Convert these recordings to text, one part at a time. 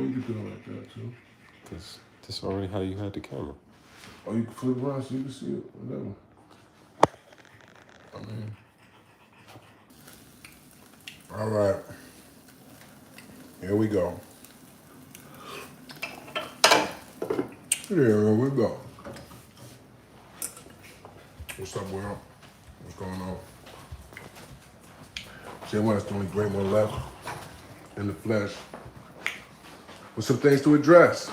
you can do it like that too. This already how you had the camera. Or you can flip it around so you can see it. Whatever. I mean. All right. Here we go. Here we go. What's up, world? What's going on? J1's the only great one left in the flesh. With some things to address,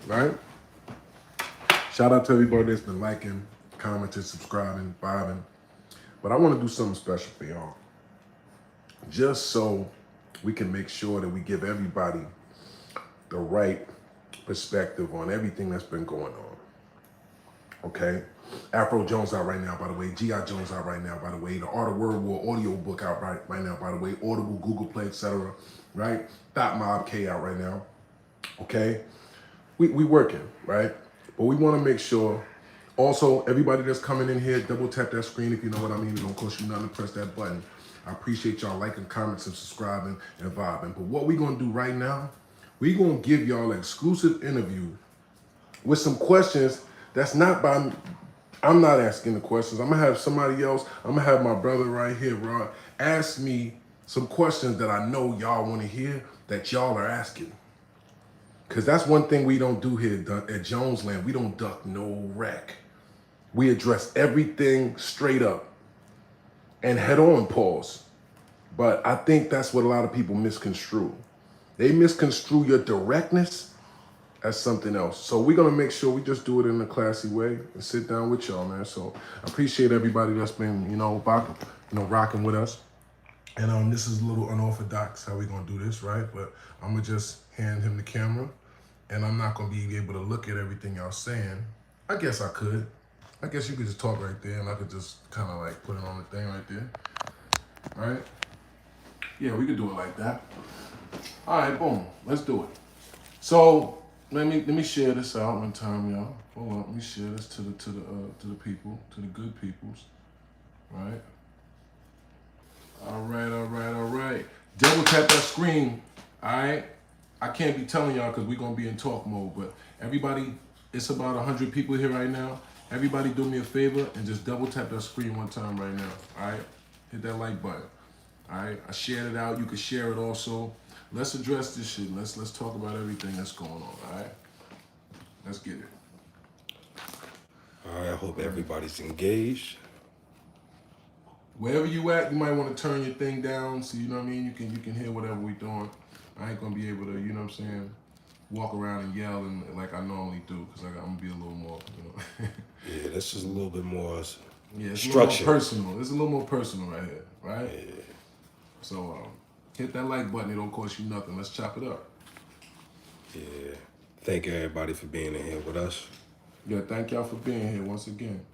right? Shout out to everybody that's been liking, commenting, subscribing, vibing. But I want to do something special for y'all. Just so we can make sure that we give everybody the right perspective on everything that's been going on. Okay? Afro Jones out right now, by the way. G.I. Jones out right now, by the way. The Art of Word War audio book out right now, by the way. Audible, Google Play, etc. Right? Thought Mob K out right now. Okay? We working, right? But we want to make sure. Also, everybody that's coming in here, double tap that screen if you know what I mean. It don't cost you nothing to press that button. I appreciate y'all liking, comments, and subscribing and vibing. But what we're going to do right now, we're going to give y'all an exclusive interview with some questions that's not by, I'm not asking the questions. I'm going to have somebody else, I'm going to have my brother right here, Rod, ask me some questions that I know y'all want to hear that y'all are asking. Because that's one thing we don't do here at Jonesland. We don't duck no wreck. We address everything straight up and head on, pause. But I think that's what a lot of people misconstrue. They misconstrue your directness as something else. So we're gonna make sure we just do it in a classy way and sit down with y'all, man. So I appreciate everybody that's been, rocking with us. And this is a little unorthodox how we're gonna do this, right? But I'm gonna just hand him the camera, and I'm not gonna be able to look at everything y'all saying. I guess I could. I guess you could just talk right there, and I could just kind of like put it on the thing right there, right? Yeah, we could do it like that. All right, boom. Let's do it. So let me share this out one time, y'all. Hold on, let me share this to the people, to the good peoples, right? All right. Double tap that screen, all right? I can't be telling y'all because we're gonna be in talk mode, but everybody, it's about 100 people here right now. Everybody do me a favor and just double tap that screen one time right now, all right? Hit that like button, all right? I shared it out. You can share it also. Let's address this shit. Let's talk about everything that's going on, all right? Let's get it. All right, I hope everybody's engaged. Wherever you at, you might want to turn your thing down so you know what I mean. You can hear whatever we doing. I ain't gonna be able to, you know what I'm saying, walk around and yell and like I normally do because I'm gonna be a little more, Yeah, this is a little bit more it's structured. A little more personal. It's a little more personal right here, right? Yeah. So hit that like button. It don't cost you nothing. Let's chop it up. Yeah. Thank everybody for being in here with us. Yeah, thank y'all for being here once again.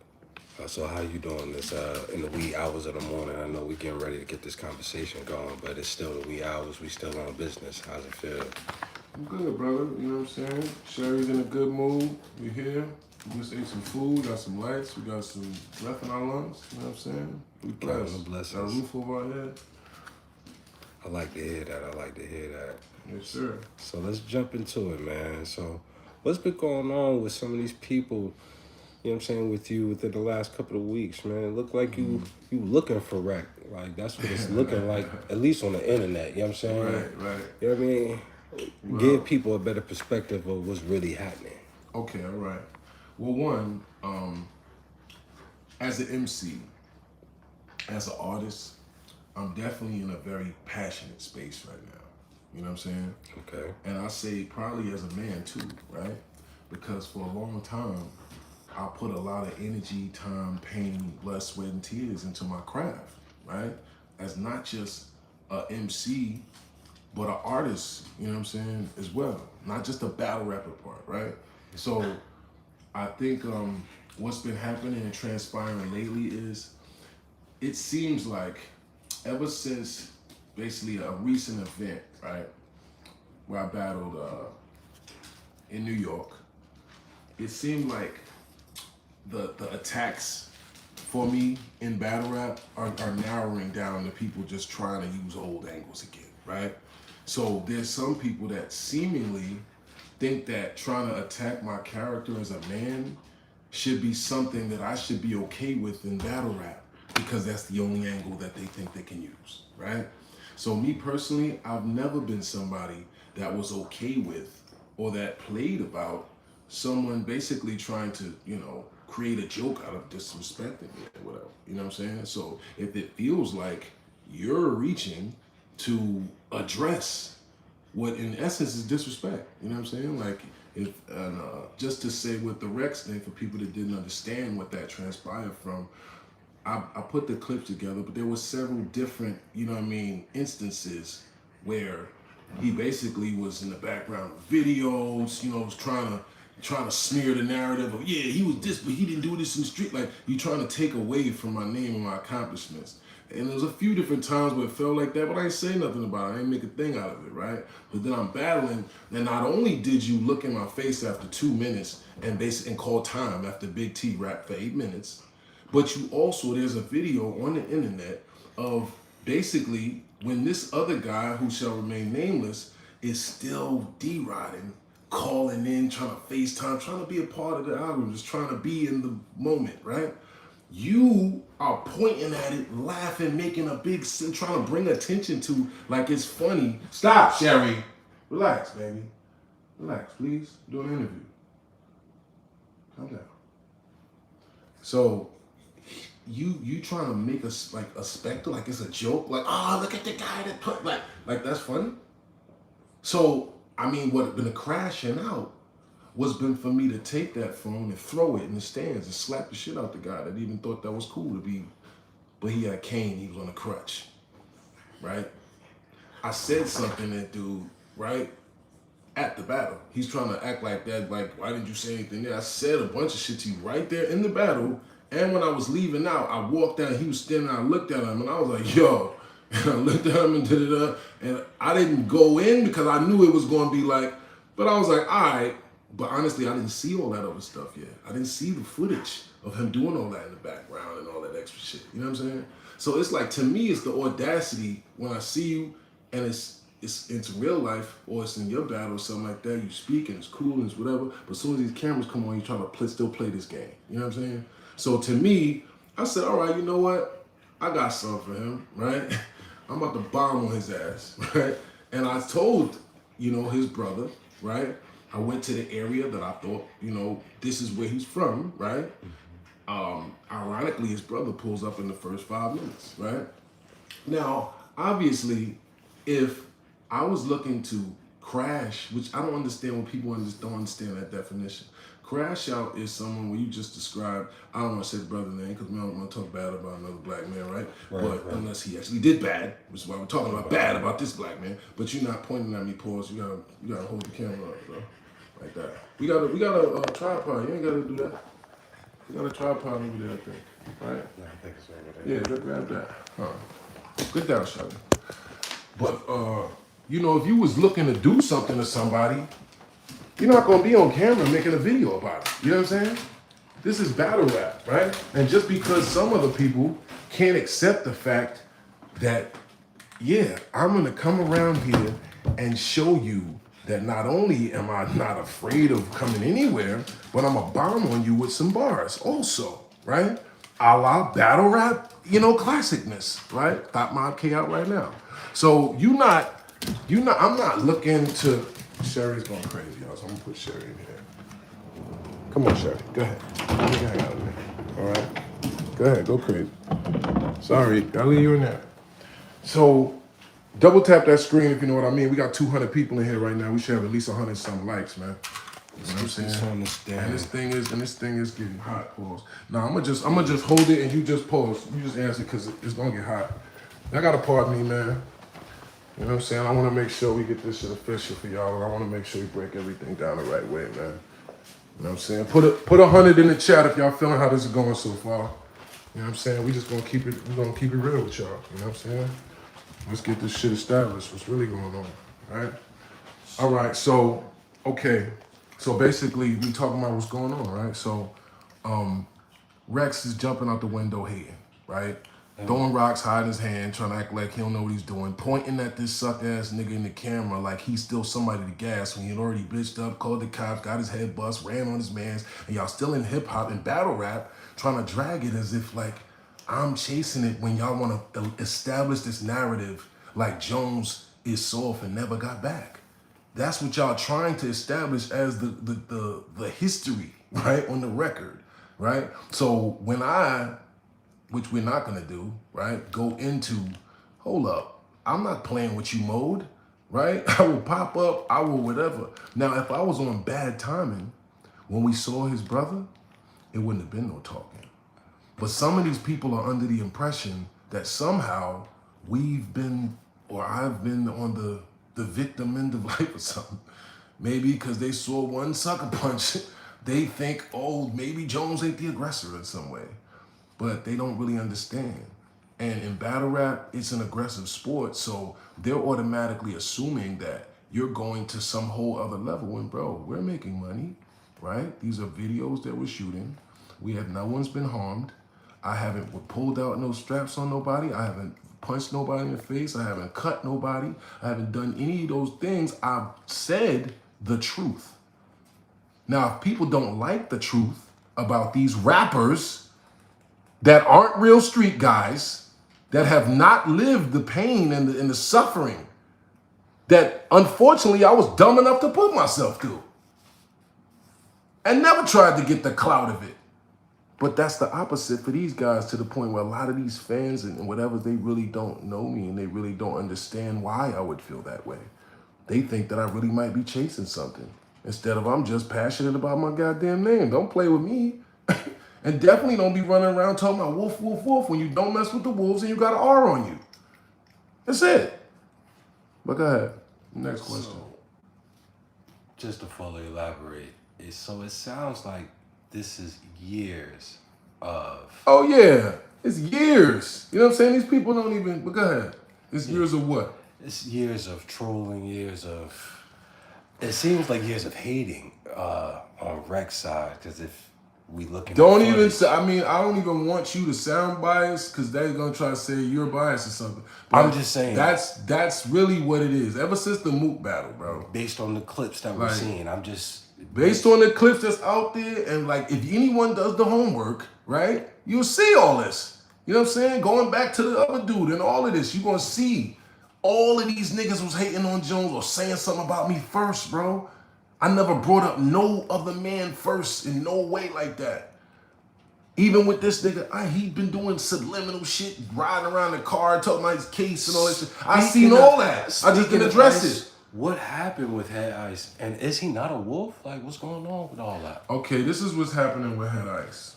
So how you doing this in the wee hours of the morning? I know we getting ready to get this conversation going, but it's still the wee hours. We still on business. How's it feel? I'm good, brother. You know what I'm saying? Sherry's in a good mood. We here. We just ate some food, got some lights, we got some breath in our lungs. You know what I'm saying? We blessed. Got a roof over our head. I like to hear that. Yes, sir. So let's jump into it, man. So what's been going on with some of these people, you know what I'm saying, with you within the last couple of weeks, man? It looked like you looking for wreck. Like, that's what it's looking like, at least on the internet, you know what I'm saying? Right. You know what I mean? Well, give people a better perspective of what's really happening. Okay, all right. Well, one, as an MC, as an artist, I'm definitely in a very passionate space right now. You know what I'm saying? Okay. And I say probably as a man too, right? Because for a long time, I put a lot of energy, time, pain, blood, sweat, and tears into my craft, right? As not just a MC, but an artist, you know what I'm saying, as well. Not just a battle rapper part, right? So I think what's been happening and transpiring lately is it seems like ever since basically a recent event, right, where I battled in New York, it seemed like the attacks for me in battle rap are narrowing down to people just trying to use old angles again, right? So there's some people that seemingly think that trying to attack my character as a man should be something that I should be okay with in battle rap because that's the only angle that they think they can use, right? So me personally, I've never been somebody that was okay with or that played about someone basically trying to, create a joke out of disrespecting me or whatever. You know what I'm saying? So if it feels like you're reaching to address what in essence is disrespect, you know what I'm saying? Like, if just to say with the Rex thing for people that didn't understand what that transpired from, I put the clips together, but there were several different, instances where he basically was in the background of videos, was trying to smear the narrative of, yeah, he was this, but he didn't do this in the street. Like, you trying to take away from my name and my accomplishments. And there was a few different times where it felt like that, but I ain't say nothing about it. I ain't make a thing out of it, right? But then I'm battling, and not only did you look in my face after 2 minutes and call time after Big T rapped for 8 minutes, but you also, there's a video on the internet of basically when this other guy who shall remain nameless is still D-riding, calling in, trying to FaceTime, trying to be a part of the album, just trying to be in the moment, right? You are pointing at it, laughing, making a big scene, trying to bring attention to like it's funny. Stop, Sherry. Relax, baby. Relax, please. I'm doing an interview. Calm down. So you trying to make us like a spectacle, like it's a joke, like, oh, look at the guy that put like that's funny. So I mean, what been a crashing out was been for me to take that phone and throw it in the stands and slap the shit out the guy that even thought that was cool to be, but he had a cane, he was on a crutch, right? I said something to that dude, right? At the battle. He's trying to act like that, like, why didn't you say anything there? I said a bunch of shit to you right there in the battle, and when I was leaving out, I walked out, he was standing there, I looked at him, and I was like, yo, and I looked at him and did it up, and I didn't go in because I knew it was going to be like, but I was like, all right. But honestly, I didn't see all that other stuff yet. I didn't see the footage of him doing all that in the background and all that extra shit. You know what I'm saying? So it's like, to me, it's the audacity when I see you and it's real life or it's in your battle or something like that. You speak and it's cool and it's whatever. But as soon as these cameras come on, you try to still play this game. You know what I'm saying? So to me, I said, all right, you know what? I got something for him, right? I'm about to bomb on his ass, right? And I told, his brother, right? I went to the area that I thought, this is where he's from, right? Ironically, his brother pulls up in the first 5 minutes, right? Now, obviously, if I was looking to crash, which I don't understand when people just don't understand that definition. Crash out is someone where you just described, I don't want to say the brother's name because we don't want to talk bad about another black man, right? But unless he actually did bad, which is why we're talking about bad about this black man, but you're not pointing at me, pause. You gotta hold the camera up, bro. Like that. We got a tripod. You ain't gotta do that. We got a tripod over there, I think. Right? Yeah, I think it's over there. Yeah, just grab that. Good down, Shelly. But if you was looking to do something to somebody, you're not gonna be on camera making a video about it. You know what I'm saying? This is battle rap, right? And just because some other people can't accept the fact that, yeah, I'm gonna come around here and show you that not only am I not afraid of coming anywhere, but I'm a bomb on you with some bars also, right? A la battle rap, classicness, right? Thought Mob K out right now. So I'm not looking to, Sherry's going crazy, y'all, so I'm gonna put Sherry in here. Come on, Sherry, go ahead. You can hang out with me, all right? Go ahead, go crazy. Sorry, I'll leave you in there. So, double tap that screen if you know what I mean. We got 200 people in here right now. We should have at least 100 some likes, man. You know what I'm saying? And this thing is getting hot. Pause. Now I'm gonna just hold it and you just pause. You just answer because it's gonna get hot. I gotta pardon me, man. You know what I'm saying? I want to make sure we get this shit official for y'all, and I want to make sure we break everything down the right way, man. You know what I'm saying? Put 100 in the chat if y'all feeling how this is going so far. You know what I'm saying? We're gonna keep it real with y'all. You know what I'm saying? Let's get this shit established. What's really going on, right? All right, so, okay. So basically, we talking about what's going on, right? So, Rex is jumping out the window hating, right? throwing rocks, hiding his hand, trying to act like he don't know what he's doing, pointing at this suck-ass nigga in the camera like he's still somebody to gas when he had already bitched up, called the cops, got his head bust, ran on his mans, and y'all still in hip-hop and battle rap trying to drag it as if like I'm chasing it when y'all want to establish this narrative like Jones is soft and never got back. That's what y'all trying to establish as the history, right, on the record, right? So when which we're not gonna do, right, go into, hold up, I'm not playing with you mode, right? I will pop up, I will whatever. Now, if I was on bad timing, when we saw his brother, it wouldn't have been no talking. But some of these people are under the impression that somehow we've been, or I've been on the victim end of life or something. Maybe because they saw one sucker punch, they think, oh, maybe Jones ain't the aggressor in some way. But they don't really understand. And in battle rap, it's an aggressive sport, so they're automatically assuming that you're going to some whole other level. When, bro, we're making money, right? These are videos that we're shooting. No one's been harmed. I haven't pulled out no straps on nobody. I haven't punched nobody in the face. I haven't cut nobody. I haven't done any of those things. I've said the truth. Now, if people don't like the truth about these rappers that aren't real street guys, that have not lived the pain and the suffering that unfortunately I was dumb enough to put myself through and never tried to get the clout of it. But that's the opposite for these guys, to the point where a lot of these fans and whatever, they really don't know me and they really don't understand why I would feel that way. They think that I really might be chasing something instead of I'm just passionate about my goddamn name. Don't play with me. And definitely don't be running around talking about wolf, wolf, wolf when you don't mess with the wolves and you got an R on you. That's it. But go ahead. Next question. So, just to fully elaborate, it sounds like this is years of... Oh, yeah. It's years. You know what I'm saying? These people don't even... But go ahead. It's years of what? It's years of trolling, years of... It seems like years of hating on Rex side, because if we look at... Don't even say... I mean, I don't even want you to sound biased, because they're going to try to say you're biased or something. But I'm just saying... That's really what it is. Ever since the Mook battle, bro. Based on the clips that we're seeing, I'm just... Based on the clips that's out there, and like if anyone does the homework, right, you'll see all this. You know what I'm saying? Going back to the other dude and all of this, you're gonna see all of these niggas was hating on Jones or saying something about me first, bro. I never brought up no other man first in no way like that. Even with this nigga, he been doing subliminal shit, riding around the car, talking about his case and all that shit. I seen all that. I just didn't address it. What happened with Head Ice? And is he not a wolf? Like, what's going on with all that? Okay, this is what's happening with Head Ice.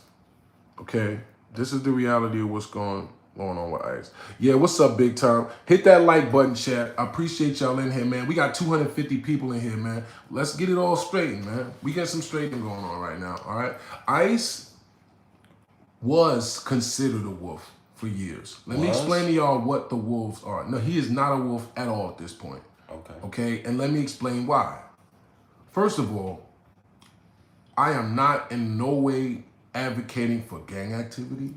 Okay, this is the reality of what's going on with Ice. Yeah, what's up, big time? Hit that like button, chat. I appreciate y'all in here, man. We got 250 people in here, man. Let's get it all straightened, man. We got some straightening going on right now, all right? Ice was considered a wolf for years. Let me explain to y'all what the wolves are. No, he is not a wolf at all at this point. Okay, and let me explain why. First of all, I am not in no way advocating for gang activity,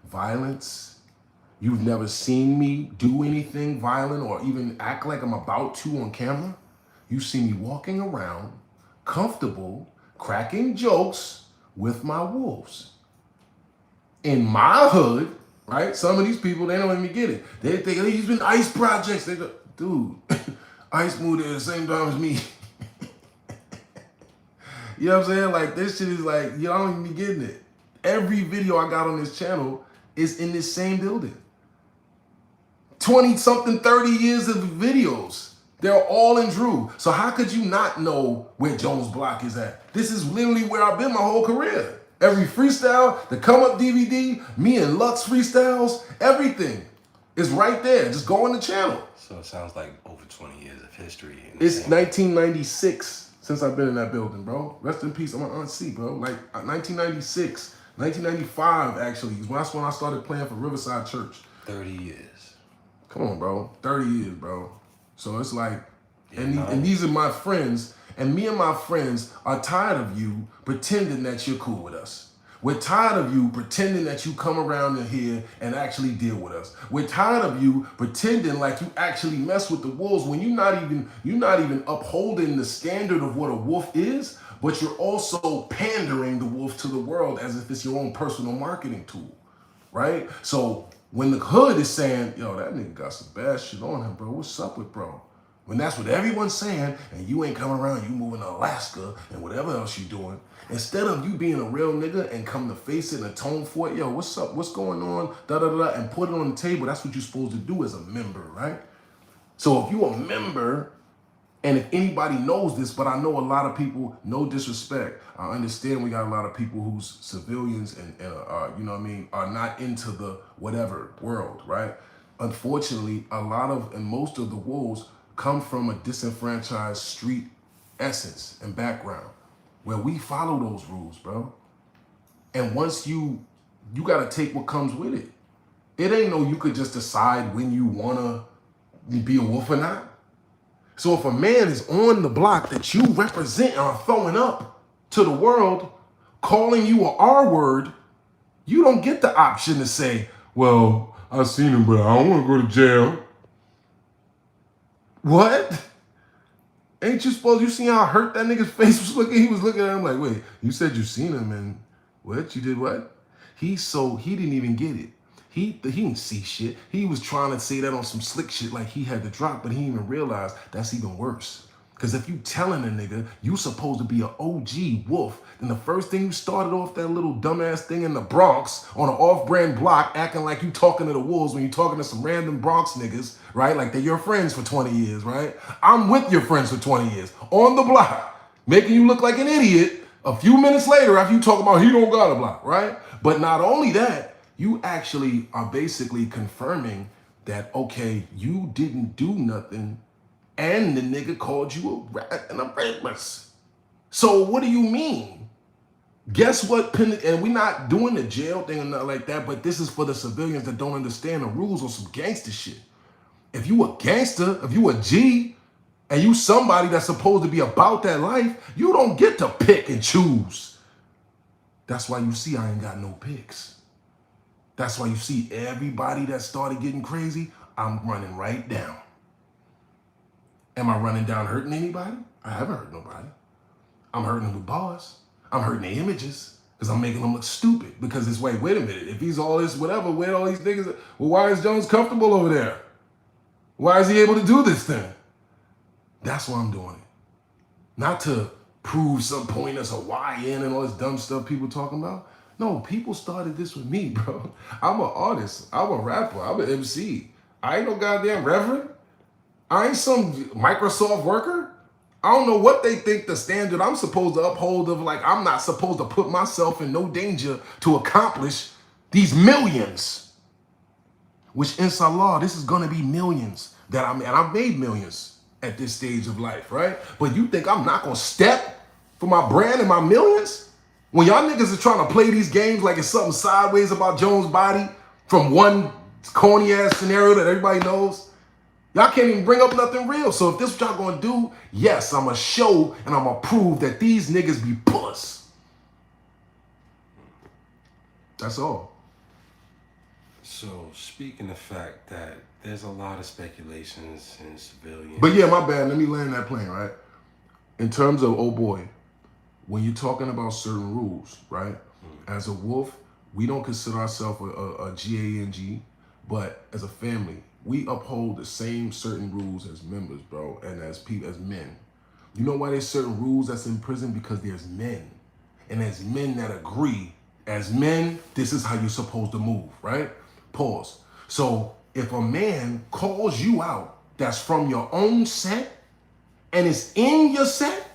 violence. You've never seen me do anything violent or even act like I'm about to on camera. You see me walking around, comfortable, cracking jokes with my wolves. In my hood, right? Some of these people, they don't even get it. They think he's been Ice projects. They go, dude, Ice moved at the same time as me. You know what I'm saying? Like, this shit is like, y'all don't even be getting it. Every video I got on this channel is in this same building. 20-something, 30 years of videos. They're all in Drew. So how could you not know where Jones Block is at? This is literally where I've been my whole career. Every freestyle, the come up DVD, me and Lux freestyles, everything is right there. Just go on the channel. So it sounds like over 20 years of history. It's 1996 since I've been in that building, bro. Rest in peace, I'm an Aunt C, bro. Like 1996, 1995 actually. That's when I started playing for Riverside Church. 30 years. Come on, bro. 30 years, bro. So it's like, and these are my friends. And me and my friends are tired of you pretending that you're cool with us. We're tired of you pretending that you come around in here and actually deal with us. We're tired of you pretending like you actually mess with the wolves when you're not even upholding the standard of what a wolf is, but you're also pandering the wolf to the world as if it's your own personal marketing tool, right? So when the hood is saying, yo, that nigga got some bad shit on him, bro. What's up with bro? When that's what everyone's saying, and you ain't coming around, you moving to Alaska and whatever else you doing, instead of you being a real nigga and come to face it and atone for it, yo, what's up? What's going on? Da da da, and put it on the table. That's what you're supposed to do as a member, right? So if you a member, and if anybody knows this, but I know a lot of people, no disrespect, I understand we got a lot of people who's civilians and you know what I mean, are not into the whatever world, right? Unfortunately, a lot of and most of the wolves come from a disenfranchised street essence and background where we follow those rules, bro. And once you got to take what comes with it. It ain't no you could just decide when you want to be a wolf or not. So if a man is on the block that you represent and are throwing up to the world, calling you an R word, you don't get the option to say, well, I seen him, but I don't want to go to jail. What? Ain't you supposed, you seen how hurt that nigga's face was looking? He was looking at him like, wait, you said you seen him and what? You did what? He didn't even get it. He didn't see shit. He was trying to say that on some slick shit like he had to drop, but he didn't even realize that's even worse. Because if you telling a nigga you supposed to be an OG wolf, then the first thing you started off that little dumbass thing in the Bronx on an off-brand block acting like you talking to the wolves when you talking to some random Bronx niggas, right? Like they're your friends for 20 years, right? I'm with your friends for 20 years on the block, making you look like an idiot a few minutes later after you talk about he don't got a block, right? But not only that, you actually are basically confirming that, okay, you didn't do nothing and the nigga called you a rat and a rapist. So what do you mean? Guess what? And we're not doing the jail thing or nothing like that, but this is for the civilians that don't understand the rules on some gangster shit. If you a gangster, if you a G, and you somebody that's supposed to be about that life, you don't get to pick and choose. That's why you see I ain't got no picks. That's why you see everybody that started getting crazy, I'm running right down. Am I running down hurting anybody? I haven't hurt nobody. I'm hurting them with bars. I'm hurting their images because I'm making them look stupid. Because it's, wait a minute. If he's all this, whatever, where all these niggas, well, why is Jones comfortable over there? Why is he able to do this thing? That's why I'm doing it. Not to prove some point as a why in and all this dumb stuff people talking about. No, people started this with me, bro. I'm an artist. I'm a rapper. I'm an MC. I ain't no goddamn reverend. I ain't some Microsoft worker. I don't know what they think the standard I'm supposed to uphold of, like I'm not supposed to put myself in no danger to accomplish these millions. Which inshallah, this is gonna be millions that and I've made millions at this stage of life, right? But you think I'm not gonna step for my brand and my millions? When y'all niggas are trying to play these games like it's something sideways about Jones' body from one corny ass scenario that everybody knows, y'all can't even bring up nothing real. So if this is what y'all gonna do, yes, I'm gonna show and I'm gonna prove that these niggas be puss. That's all. So speaking of fact that there's a lot of speculations in civilians. But yeah, my bad. Let me land that plane, right? In terms of, oh boy, when you're talking about certain rules, right? As a wolf, we don't consider ourselves a GANG, but as a family, we uphold the same certain rules as members, bro, and as people, as men. You know why there's certain rules that's in prison? Because there's men. And as men that agree, as men, this is how you're supposed to move, right? Pause. So if a man calls you out that's from your own set and it's in your set,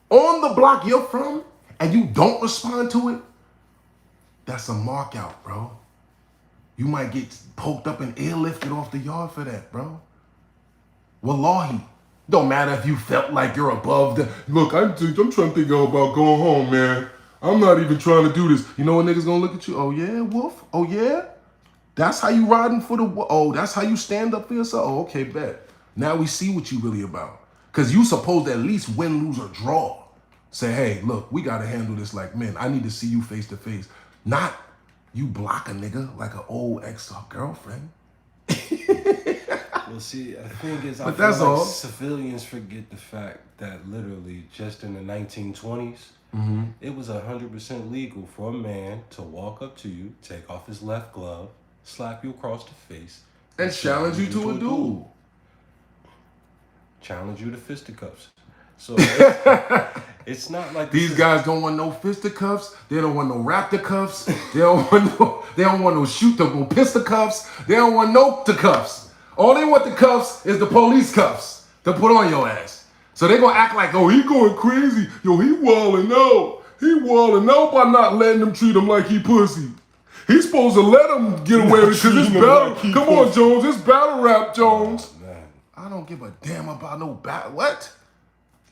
on the block you're from, and you don't respond to it, that's a mark out, bro. You might get poked up and airlifted off the yard for that, bro. Wallahi. Don't matter if you felt like you're above the... Look, I'm trying to think about going home, man. I'm not even trying to do this. You know what niggas gonna look at you? Oh, yeah, wolf? Oh, yeah? That's how you riding for the... Oh, that's how you stand up for yourself? Oh, okay, bet. Now we see what you really about. Because you supposed to at least win, lose, or draw. Say, hey, look, we gotta handle this like men. I need to see you face to face. Not you block a nigga like an old ex-girlfriend. Well, see, the thing is, I But feel that's like all. civilians forget the fact that literally just in the 1920s, it was 100% legal for a man to walk up to you, take off his left glove, slap you across the face, And challenge you to a duel. Challenge you to fisticuffs. So it's not like These guys don't want no fisticuffs. They don't want no raptor cuffs. They don't want no shoot the no pistol cuffs. They don't want no the cuffs. All they want the cuffs is the police cuffs to put on your ass. So they gonna act like, oh, he going crazy. Yo, he wilding out. He wilding out by not letting them treat him like he pussy. He's supposed to let him get away with it because it's battle. Come on, Jones. It's battle rap, Jones. Oh, man. I don't give a damn about no battle. What?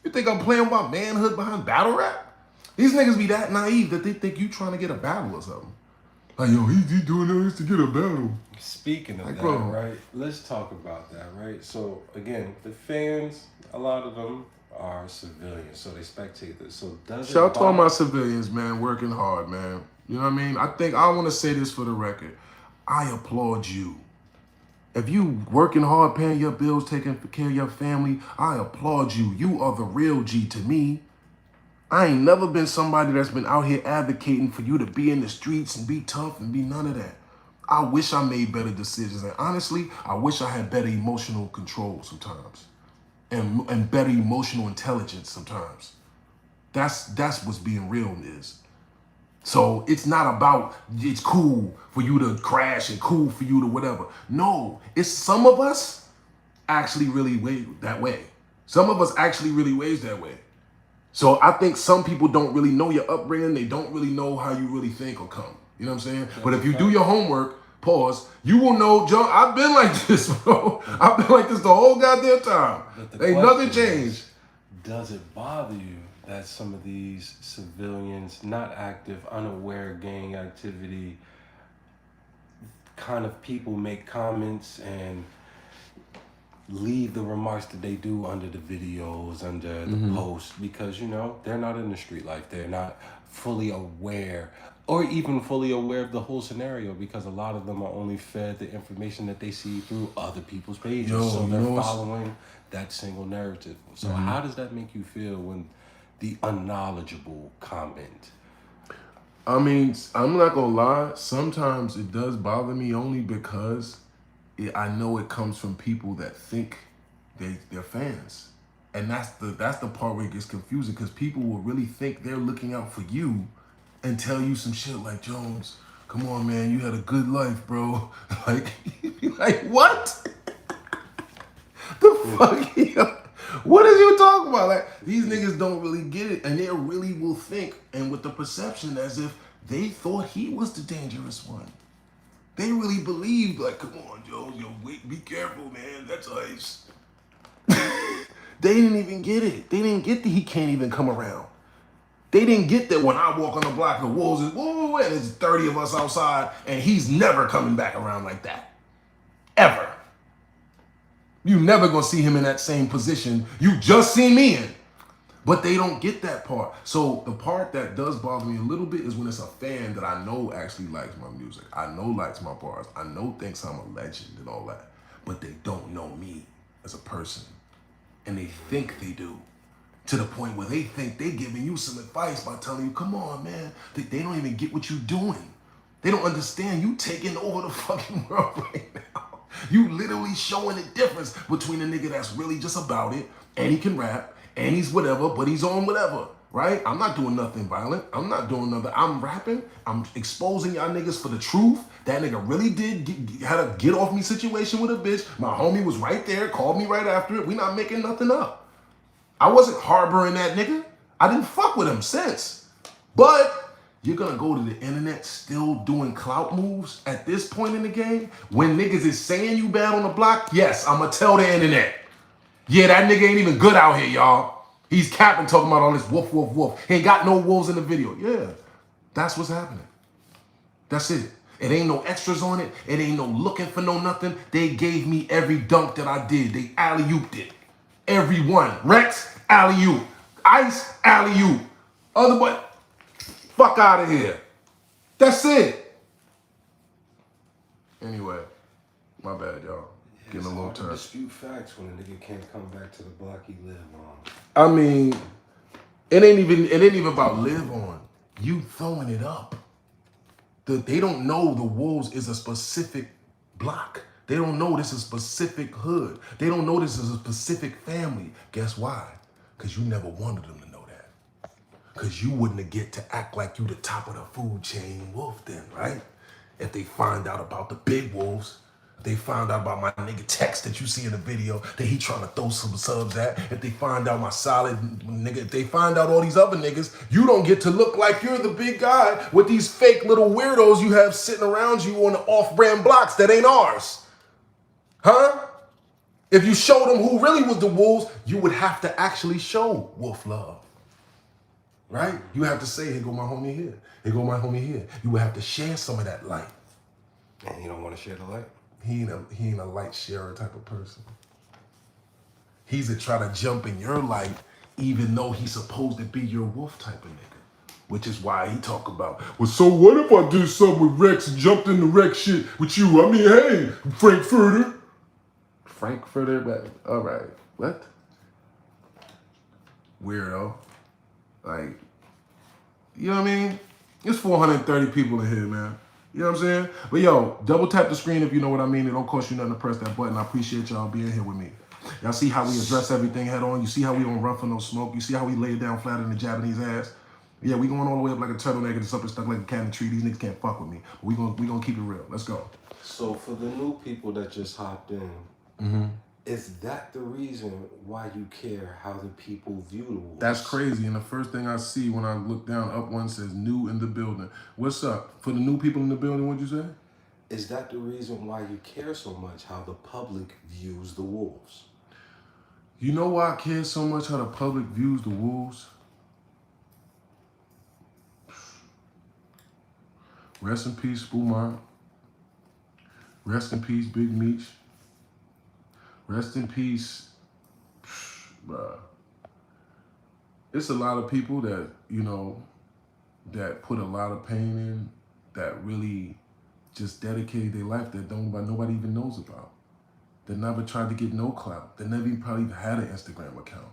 You think I'm playing my manhood behind battle rap? These niggas be that naive that they think you trying to get a battle or something. Like, yo, he doing this to get a battle. Speaking of Like, that, bro. right? Let's talk about that, right? So again, the fans, a lot of them are civilians, so they spectate this. So does it Shout out to all bother- my civilians, man, working hard, man. You know what I mean? I want to say this for the record. I applaud you. If you working hard, paying your bills, taking care of your family, I applaud you. You are the real G to me. I ain't never been somebody that's been out here advocating for you to be in the streets and be tough and be none of that. I wish I made better decisions. And honestly, I wish I had better emotional control sometimes. And better emotional intelligence sometimes. That's what's being real is. So it's not about it's cool for you to crash and cool for you to whatever. No, it's some of us actually really way that way. Some of us actually really ways that way. So I think some people don't really know your upbringing. They don't really know how you really think or come. You know what I'm saying? But if you do your homework, pause, you will know, John, I've been like this, bro. I've been like this the whole goddamn time. Ain't nothing changed. Does it bother you that some of these civilians, not active, unaware gang activity, kind of people make comments and leave the remarks that they do under the videos, under the posts, because, you know, they're not in the street life. They're not fully aware or even fully aware of the whole scenario, because a lot of them are only fed the information that they see through other people's pages. So they're following that single narrative. So how does that make you feel when the unknowledgeable comment? I mean, I'm not gonna lie. Sometimes it does bother me only because I know it comes from people that think they're fans, and that's the part where it gets confusing, because people will really think they're looking out for you and tell you some shit like, Jones, come on, man, you had a good life, bro. Like what? The fuck? What is you talking about? Like, these niggas don't really get it, and they really will think, and with the perception as if they thought he was the dangerous one. They really believed, like, come on, Joe, wait, be careful, man, that's ice. They didn't even get it. They didn't get that he can't even come around. They didn't get that when I walk on the block, the wolves is, whoa, and there's 30 of us outside, and he's never coming back around like that. Ever. You never gonna see him in that same position you just seen me in. But they don't get that part. So the part that does bother me a little bit is when it's a fan that I know actually likes my music. I know likes my bars. I know thinks I'm a legend and all that. But they don't know me as a person. And they think they do. To the point where they think they giving you some advice by telling you, come on, man. They don't even get what you doing. They don't understand you taking over the fucking world right now. You literally showing the difference between a nigga that's really just about it, and he can rap, and he's whatever, but he's on whatever, right? I'm not doing nothing violent. I'm not doing nothing. I'm rapping. I'm exposing y'all niggas for the truth. That nigga really did had a get off me situation with a bitch. My homie was right there, called me right after it. We not making nothing up. I wasn't harboring that nigga. I didn't fuck with him since. But you're gonna go to the internet still doing clout moves at this point in the game? When niggas is saying you bad on the block? Yes, I'ma tell the internet. Yeah, that nigga ain't even good out here, y'all. He's capping, talking about all this woof, woof, woof. He ain't got no wolves in the video. Yeah, that's what's happening. That's it. It ain't no extras on it. It ain't no looking for no nothing. They gave me every dunk that I did. They alley-ooped it. Every one. Rex, alley-oop. Ice, alley-oop. Other boy, fuck out of here. That's it. Anyway, my bad, y'all. Yeah, Getting a little hard to tired. dispute facts when a nigga can't come back to the block he live on. I mean, it ain't even about live on. You throwing it up. They don't know the Wolves is a specific block. They don't know this is a specific hood. They don't know this is a specific family. Guess why? Because you never wanted them to know that. Because you wouldn't get to act like you the top of the food chain wolf then, right? If they find out about the big wolves, they found out about my nigga Tex that you see in the video that he trying to throw some subs at. If they find out my solid nigga, if they find out all these other niggas, you don't get to look like you're the big guy with these fake little weirdos you have sitting around you on the off-brand blocks that ain't ours. Huh? If you showed them who really was the wolves, you would have to actually show wolf love. Right? You have to say, here go my homie here. Here go my homie here. You would have to share some of that light. And you don't want to share the light? He ain't a light sharer type of person. He's a try to jump in your light, even though he's supposed to be your wolf type of nigga. Which is why he talk about, well, so what if I did something with Rex and jumped in the Rex shit with you? I mean, hey, Frankfurter. Frankfurter, but all right. What? Weirdo. Like, you know what I mean? There's 430 people in here, man. You know what I'm saying? But yo, double tap the screen if you know what I mean. It don't cost you nothing to press that button. I appreciate y'all being here with me. Y'all see how we address everything head on? You see how we don't run for no smoke? You see how we lay it down flat in the Japanese ass? Yeah, we going all the way up like a turtleneck and something stuck like a cat in a tree. These niggas can't fuck with me. But we gonna keep it real. Let's go. So for the new people that just hopped in, is that the reason why you care how the people view the wolves? That's crazy. And the first thing I see when I look down, up one says new in the building. What's up? For the new people in the building, what'd you say? Is that the reason why you care so much how the public views the wolves? You know why I care so much how the public views the wolves? Rest in peace, Spumont. Rest in peace, Big Meech. Rest in peace, bruh. It's a lot of people that, you know, that put a lot of pain in, that really just dedicated their life that nobody even knows about. That never tried to get no clout. That never even probably had an Instagram account.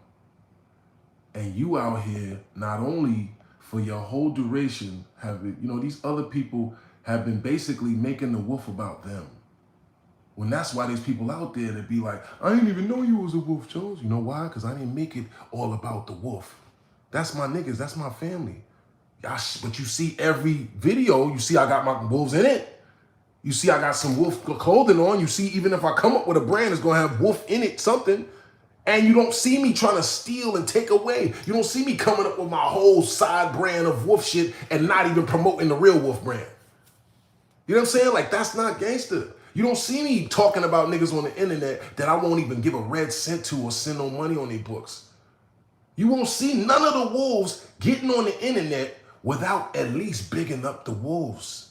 And you out here, not only for your whole duration, these other people have been basically making the wolf about them. When that's why there's people out there that be like, I didn't even know you was a wolf, Jones. You know why? Because I didn't make it all about the wolf. That's my niggas. That's my family. But you see every video, you see I got my wolves in it. You see I got some wolf clothing on. You see even if I come up with a brand, it's going to have wolf in it, something. And you don't see me trying to steal and take away. You don't see me coming up with my whole side brand of wolf shit and not even promoting the real wolf brand. You know what I'm saying? Like, that's not gangster. You don't see me talking about niggas on the internet that I won't even give a red cent to or send no money on their books. You won't see none of the wolves getting on the internet without at least bigging up the wolves.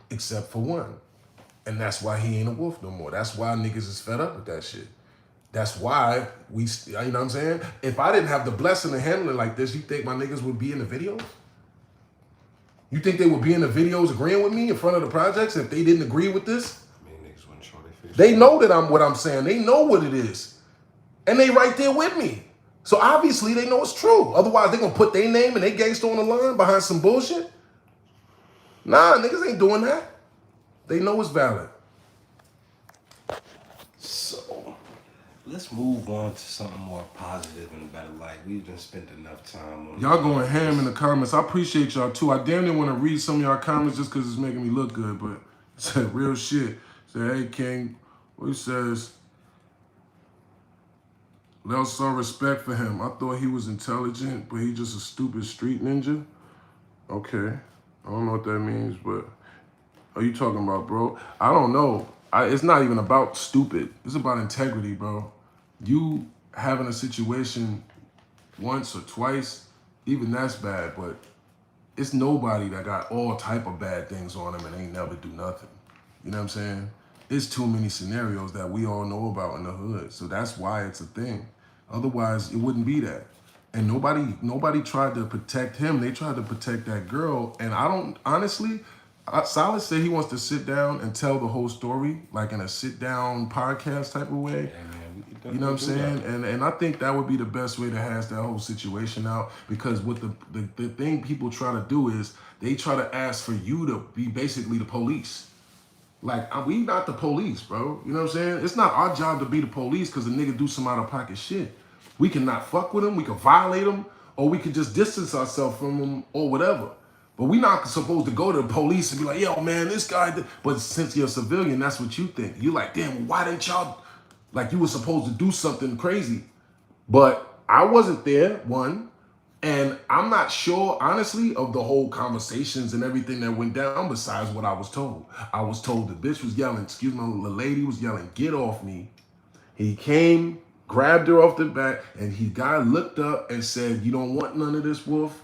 Except for one. And that's why he ain't a wolf no more. That's why niggas is fed up with that shit. That's why you know what I'm saying? If I didn't have the blessing of handling like this, you think my niggas would be in the videos? You think they would be in the videos agreeing with me in front of the projects if they didn't agree with this? I mean, niggas wouldn't show their face. They know that I'm what I'm saying. They know what it is. And they right there with me. So obviously they know it's true. Otherwise they gonna put their name and they gangster on the line behind some bullshit. Nah, niggas ain't doing that. They know it's valid. So, let's move on to something more positive and better. Like, we've just spent enough time on Y'all going ham in the comments. I appreciate y'all too. I damn near want to read some of y'all comments just because it's making me look good, but it's real shit. Say, hey King, he says, Lel saw respect for him. I thought he was intelligent, but he just a stupid street ninja. Okay, I don't know what that means, but are you talking about, bro? I don't know. It's not even about stupid. It's about integrity, bro. You having a situation once or twice, even that's bad, but it's nobody that got all type of bad things on them and ain't never do nothing. You know what I'm saying? It's too many scenarios that we all know about in the hood. So that's why it's a thing. Otherwise, it wouldn't be that. And nobody tried to protect him. They tried to protect that girl. And I don't, honestly, Solid said he wants to sit down and tell the whole story, like in a sit down podcast type of way. Yeah, man, we can You know what I'm definitely do saying? And I think that would be the best way to hash that whole situation out, because what the thing people try to do is they try to ask for you to be basically the police. Like, we not the police, bro. You know what I'm saying? It's not our job to be the police because the nigga do some out of pocket shit. We can not fuck with him, we can violate him, or we can just distance ourselves from him or whatever. But we not supposed to go to the police and be like, yo, man, this guy did. But since you're a civilian, that's what you think. You're like, damn, why didn't y'all, like you were supposed to do something crazy. But I wasn't there, one. And I'm not sure, honestly, of the whole conversations and everything that went down besides what I was told. I was told the bitch was yelling, excuse me, the lady was yelling, get off me. He came, grabbed her off the back, and he guy looked up and said, you don't want none of this, Wolf?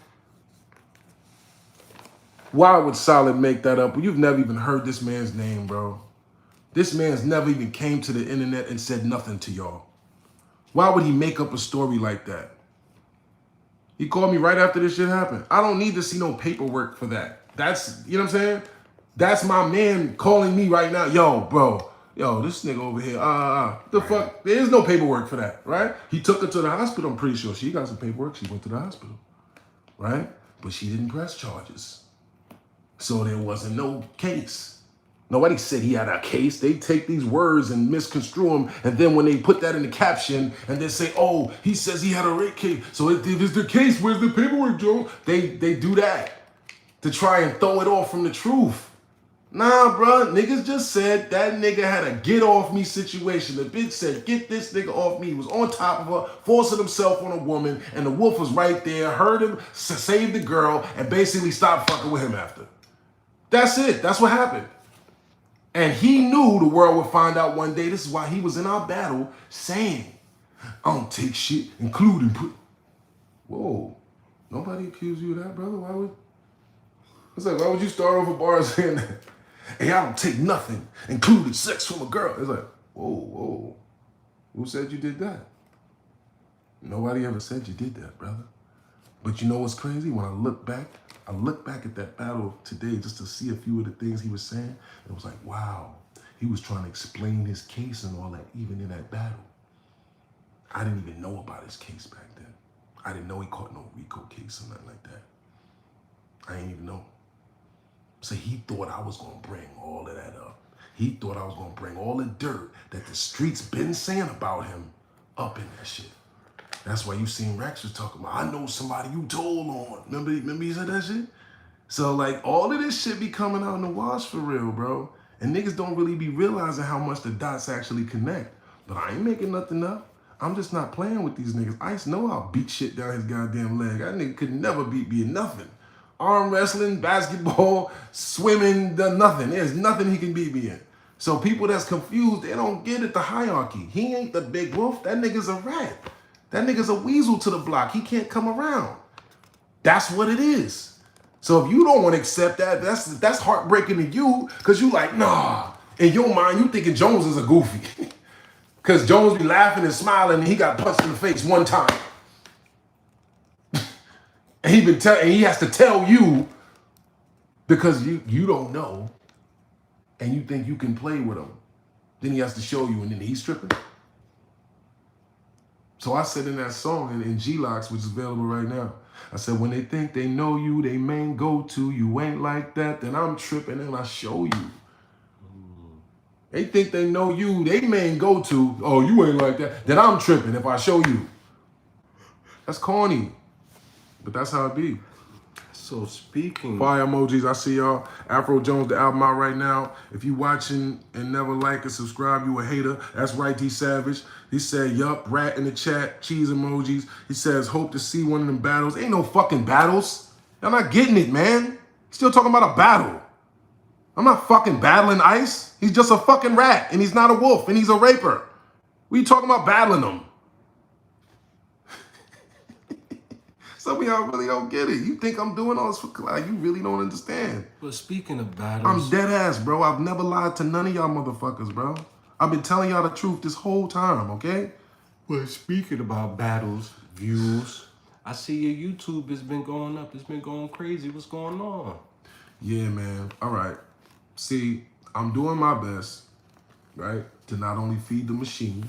Why would Solid make that up? You've never even heard this man's name, bro. This man's never even came to the internet and said nothing to y'all. Why would he make up a story like that? He called me right after this shit happened. I don't need to see no paperwork for that. That's, you know what I'm saying? That's my man calling me right now. Yo, bro. Yo, this nigga over here. The fuck? There is no paperwork for that, right? He took her to the hospital, I'm pretty sure. She got some paperwork. She went to the hospital, right? But she didn't press charges. So there wasn't no case. Nobody said he had a case. They take these words and misconstrue them, and then when they put that in the caption and they say, oh, he says he had a rape case. So if it's the case, where's the paperwork, Joe? They do that to try and throw it off from the truth. Nah, bro, niggas just said that nigga had a get off me situation. The bitch said, get this nigga off me. He was on top of her, forcing himself on a woman, and the wolf was right there, heard him, saved the girl, and basically stopped fucking with him after. That's it. That's what happened. And he knew the world would find out one day. This is why he was in our battle saying, I don't take shit, including Whoa. Nobody accused you of that, brother. Why would you start off a bar saying that? Hey, I don't take nothing, including sex from a girl. It's like, whoa. Who said you did that? Nobody ever said you did that, brother. But you know what's crazy? When I look back at that battle today just to see a few of the things he was saying. It was like, wow, he was trying to explain his case and all that, even in that battle. I didn't even know about his case back then. I didn't know he caught no RICO case or nothing like that. I didn't even know. So he thought I was gonna bring all of that up. He thought I was gonna bring all the dirt that the streets been saying about him up in that shit. That's why you seen Rex was talking about, I know somebody you told on. Remember he said that shit? So like all of this shit be coming out in the wash for real, bro. And niggas don't really be realizing how much the dots actually connect. But I ain't making nothing up. I'm just not playing with these niggas. Ice know I'll beat shit down his goddamn leg. That nigga could never beat me in nothing. Arm wrestling, basketball, swimming, nothing. There's nothing he can beat me in. So people that's confused, they don't get it, the hierarchy. He ain't the big wolf. That nigga's a rat. That nigga's a weasel to the block. He can't come around. That's what it is. So if you don't want to accept that, that's heartbreaking to you, because you like, nah. In your mind, you thinking Jones is a goofy. Because Jones be laughing and smiling and he got punched in the face one time. And he has to tell you because you don't know and you think you can play with him. Then he has to show you and then he's tripping. So I said in that song in G-Locks, which is available right now, I said, when they think they know you, they main go-to, you ain't like that, then I'm tripping and I show you. They think they know you, they main go-to, oh, you ain't like that, then I'm tripping if I show you. That's corny, but that's how it be. So speaking... Fire emojis, I see y'all. Afro Jones, the album out right now. If you watching and never like and subscribe, you a hater. That's right, D Savage. He said, yup, rat in the chat, cheese emojis. He says, hope to see one of them battles. Ain't no fucking battles. Y'all not getting it, man. Still talking about a battle. I'm not fucking battling Ice. He's just a fucking rat, and he's not a wolf, and he's a raper. What are you talking about battling him? Some of y'all really don't get it. You think I'm doing all this for Clout. You really don't understand. But speaking of battles... I'm dead ass, bro. I've never lied to none of y'all motherfuckers, bro. I've been telling y'all the truth this whole time, okay? But speaking about battles, views, I see your YouTube has been going up. It's been going crazy. What's going on? Yeah, man. All right. See, I'm doing my best, right, to not only feed the machine,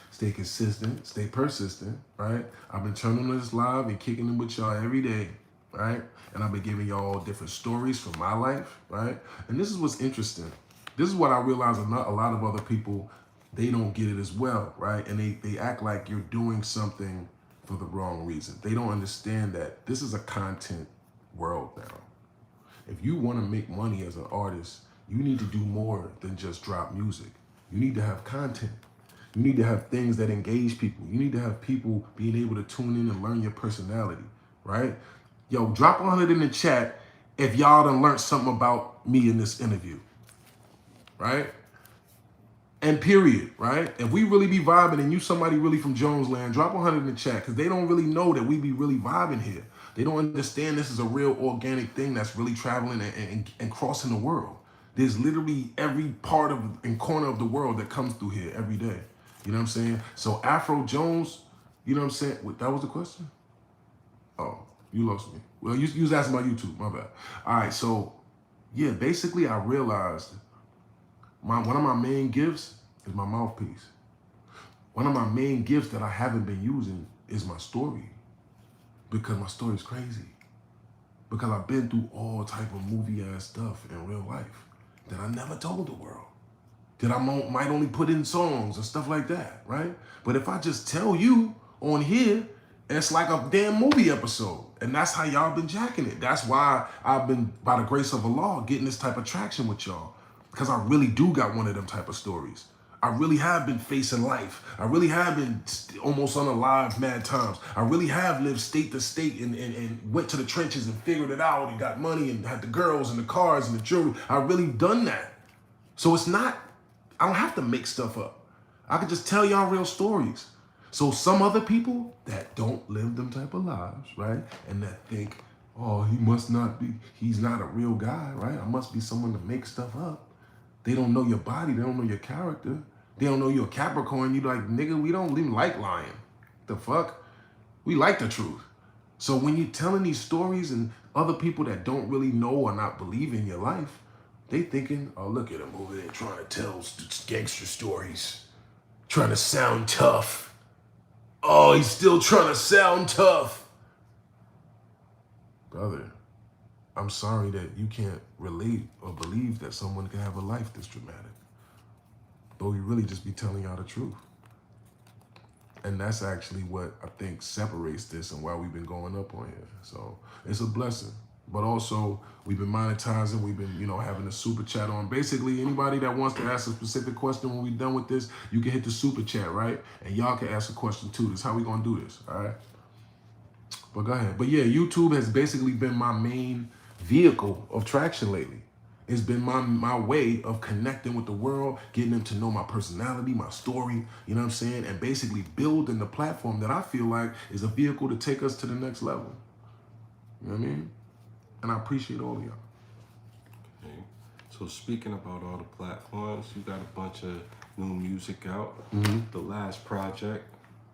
stay consistent, stay persistent, right? I've been turning this live and kicking it with y'all every day, right? And I've been giving y'all different stories from my life, right? And this is what's interesting. This is what I realize a lot of other people, they don't get it as well, right? And they act like you're doing something for the wrong reason. They don't understand that this is a content world now. If you want to make money as an artist, you need to do more than just drop music. You need to have content. You need to have things that engage people. You need to have people being able to tune in and learn your personality, right? Yo, drop 100 in the chat if y'all done learned something about me in this interview, right? And period, right? If we really be vibing and you somebody really from Jonesland, drop 100 in the chat because they don't really know that we be really vibing here. They don't understand this is a real organic thing that's really traveling and crossing the world. There's literally every part of and corner of the world that comes through here every day. You know what I'm saying? So Afro Jones, you know what I'm saying? That was the question? Oh, you lost me. Well, you was asking about YouTube, my bad. All right, so yeah, basically I realized one of my main gifts is my mouthpiece. One of my main gifts that I haven't been using is my story. Because my story is crazy. Because I've been through all type of movie ass stuff in real life that I never told the world. That I might only put in songs and stuff like that, right? But if I just tell you on here, it's like a damn movie episode. And that's how y'all been jacking it. That's why I've been, by the grace of Allah, getting this type of traction with y'all. Because I really do got one of them type of stories. I really have been facing life. I really have been almost unalive mad times. I really have lived state to state and went to the trenches and figured it out and got money and had the girls and the cars and the jewelry. I really done that. So it's not, I don't have to make stuff up. I could just tell y'all real stories. So some other people that don't live them type of lives, right? And that think, oh, he's not a real guy, right? I must be someone to make stuff up. They don't know your body. They don't know your character. They don't know you're a Capricorn. You like, nigga, we don't even like lying. The fuck? We like the truth. So when you're telling these stories and other people that don't really know or not believe in your life, they thinking, oh, look at him over there trying to tell gangster stories, trying to sound tough. Oh, he's still trying to sound tough. Brother, I'm sorry that you can't relate or believe that someone can have a life this dramatic. But we really just be telling y'all the truth. And that's actually what I think separates this and why we've been going up on here. So it's a blessing. But also, we've been monetizing. We've been, having a super chat on. Basically, anybody that wants to ask a specific question when we're done with this, you can hit the super chat, right? And y'all can ask a question too. This is how we gonna do this, all right? But go ahead. But yeah, YouTube has basically been my main vehicle of traction lately. It's been my way of connecting with the world, getting them to know my personality, my story, you know what I'm saying? And basically building the platform that I feel like is a vehicle to take us to the next level. You know what I mean? And I appreciate all of y'all. Okay. So speaking about all the platforms, you got a bunch of new music out. Mm-hmm. The last project,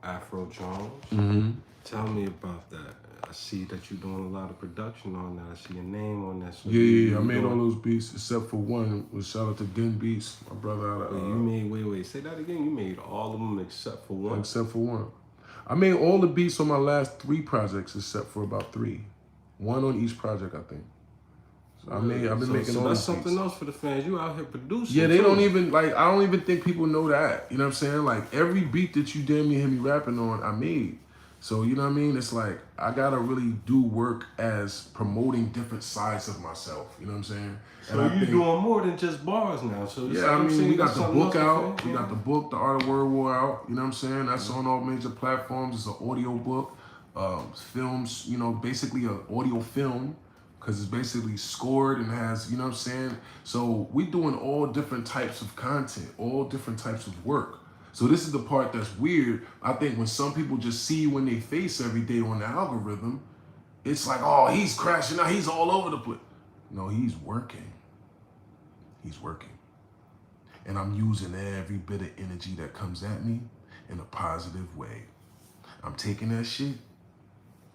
Afro Jones. Mm-hmm. Tell me about that. I see that you're doing a lot of production on that. I see your name on that. So yeah. I made all those beats except for one. Was shout out to Gen Beats, my brother out of. You made wait. Say that again. You made all of them except for one. Except for one. I made all the beats on my last 3 projects except for about 3. One on each project, I think. So I've been making all that's these something beats. else for the fans. You out here producing. Yeah, they don't even I don't even think people know that. You know what I'm saying? Like every beat that you damn near hear me rapping on, I made. So you know what I mean? It's like I gotta really do work as promoting different sides of myself. You know what I'm saying? So you're doing more than just bars now. So yeah, I mean, we got the book out. We got the book, The Art of Word War out. You know what I'm saying? That's on all major platforms. It's an audio book. Films, basically an audio film because it's basically scored and has, you know what I'm saying? So we doing all different types of content, all different types of work. So this is the part that's weird. I think when some people just see you in their face every day on the algorithm, it's like, oh, he's crashing out. He's all over the place. No, he's working. He's working. And I'm using every bit of energy that comes at me in a positive way. I'm taking that shit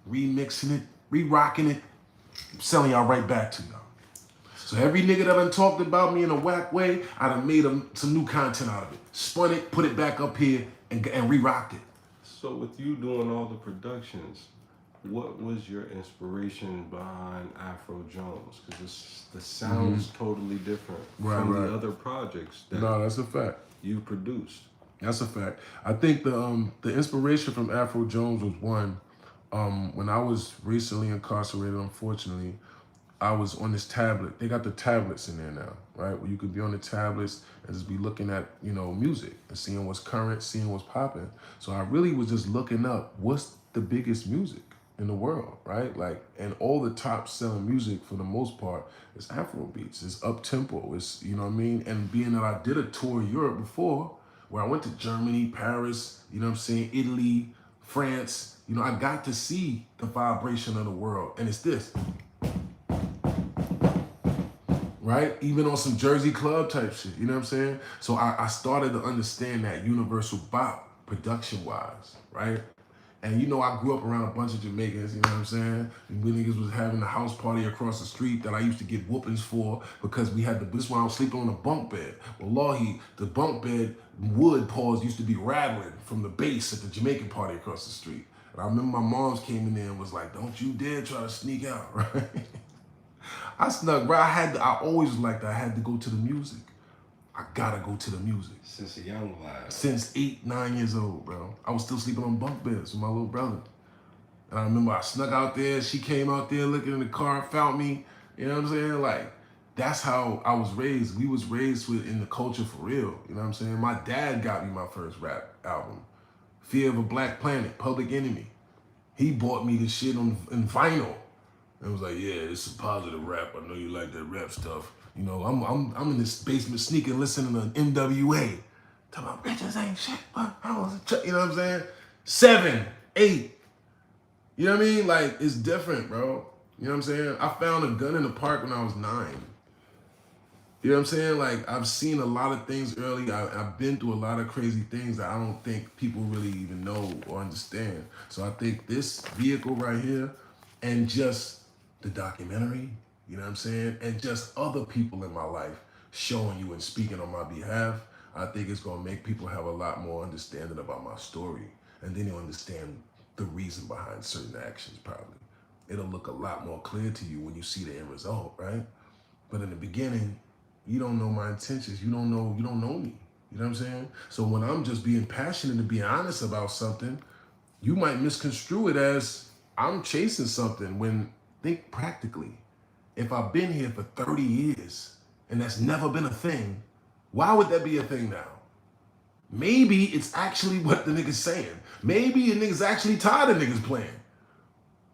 remixing it, re-rocking it, selling y'all right back to y'all. So every nigga that done talked about me in a whack way, I done made some new content out of it. Spun it, put it back up here, and re-rocked it. So with you doing all the productions, what was your inspiration behind Afro Jones? Because the sound is totally different from the other projects that No, that's a fact. you produced. That's a fact. I think the inspiration from Afro Jones was one, when I was recently incarcerated, unfortunately, I was on this tablet. They got the tablets in there now, right? Where you could be on the tablets and just be looking at, music and seeing what's current, seeing what's popping. So I really was just looking up what's the biggest music in the world, right? Like, and all the top selling music for the most part is Afro beats. It's up tempo. It's, you know what I mean? And being that I did a tour of Europe before, where I went to Germany, Paris, Italy, France, I got to see the vibration of the world. And it's this. Right? Even on some Jersey club type shit, you know what I'm saying? So I started to understand that universal bop production-wise, right? And I grew up around a bunch of Jamaicans, you know what I'm saying? And we niggas was having a house party across the street that I used to get whoopings for because we had this one I was sleeping on a bunk bed. Wallahi, the bunk bed wood paws used to be rattling from the bass at the Jamaican party across the street. And I remember my moms came in there and was like, don't you dare try to sneak out, right? I snuck, bro. I always was like that. I had to go to the music. I gotta go to the music. Since a young lad. Since 8, 9 years old, bro. I was still sleeping on bunk beds with my little brother. And I remember I snuck out there. She came out there looking in the car, found me. You know what I'm saying? Like, that's how I was raised. We was raised in the culture for real. You know what I'm saying? My dad got me my first rap album. Fear of a Black Planet, Public Enemy. He bought me this shit in vinyl. And was like, yeah, this is positive rap. I know you like that rap stuff. I'm in this basement sneaking, listening to NWA. Talking about bitches ain't shit, but I was you know what I'm saying? 7, 8. You know what I mean? Like, it's different, bro. You know what I'm saying? I found a gun in the park when I was 9. You know what I'm saying? Like, I've seen a lot of things early. I've been through a lot of crazy things that I don't think people really even know or understand. So I think this vehicle right here and just the documentary, you know what I'm saying? And just other people in my life showing you and speaking on my behalf, I think it's gonna make people have a lot more understanding about my story. And then you'll understand the reason behind certain actions probably. It'll look a lot more clear to you when you see the end result, right? But in the beginning, you don't know my intentions. You don't know me. You know what I'm saying? So when I'm just being passionate and being honest about something, you might misconstrue it as I'm chasing something when think practically. If I've been here for 30 years and that's never been a thing, why would that be a thing now? Maybe it's actually what the nigga's saying. Maybe a nigga's actually tired of niggas playing.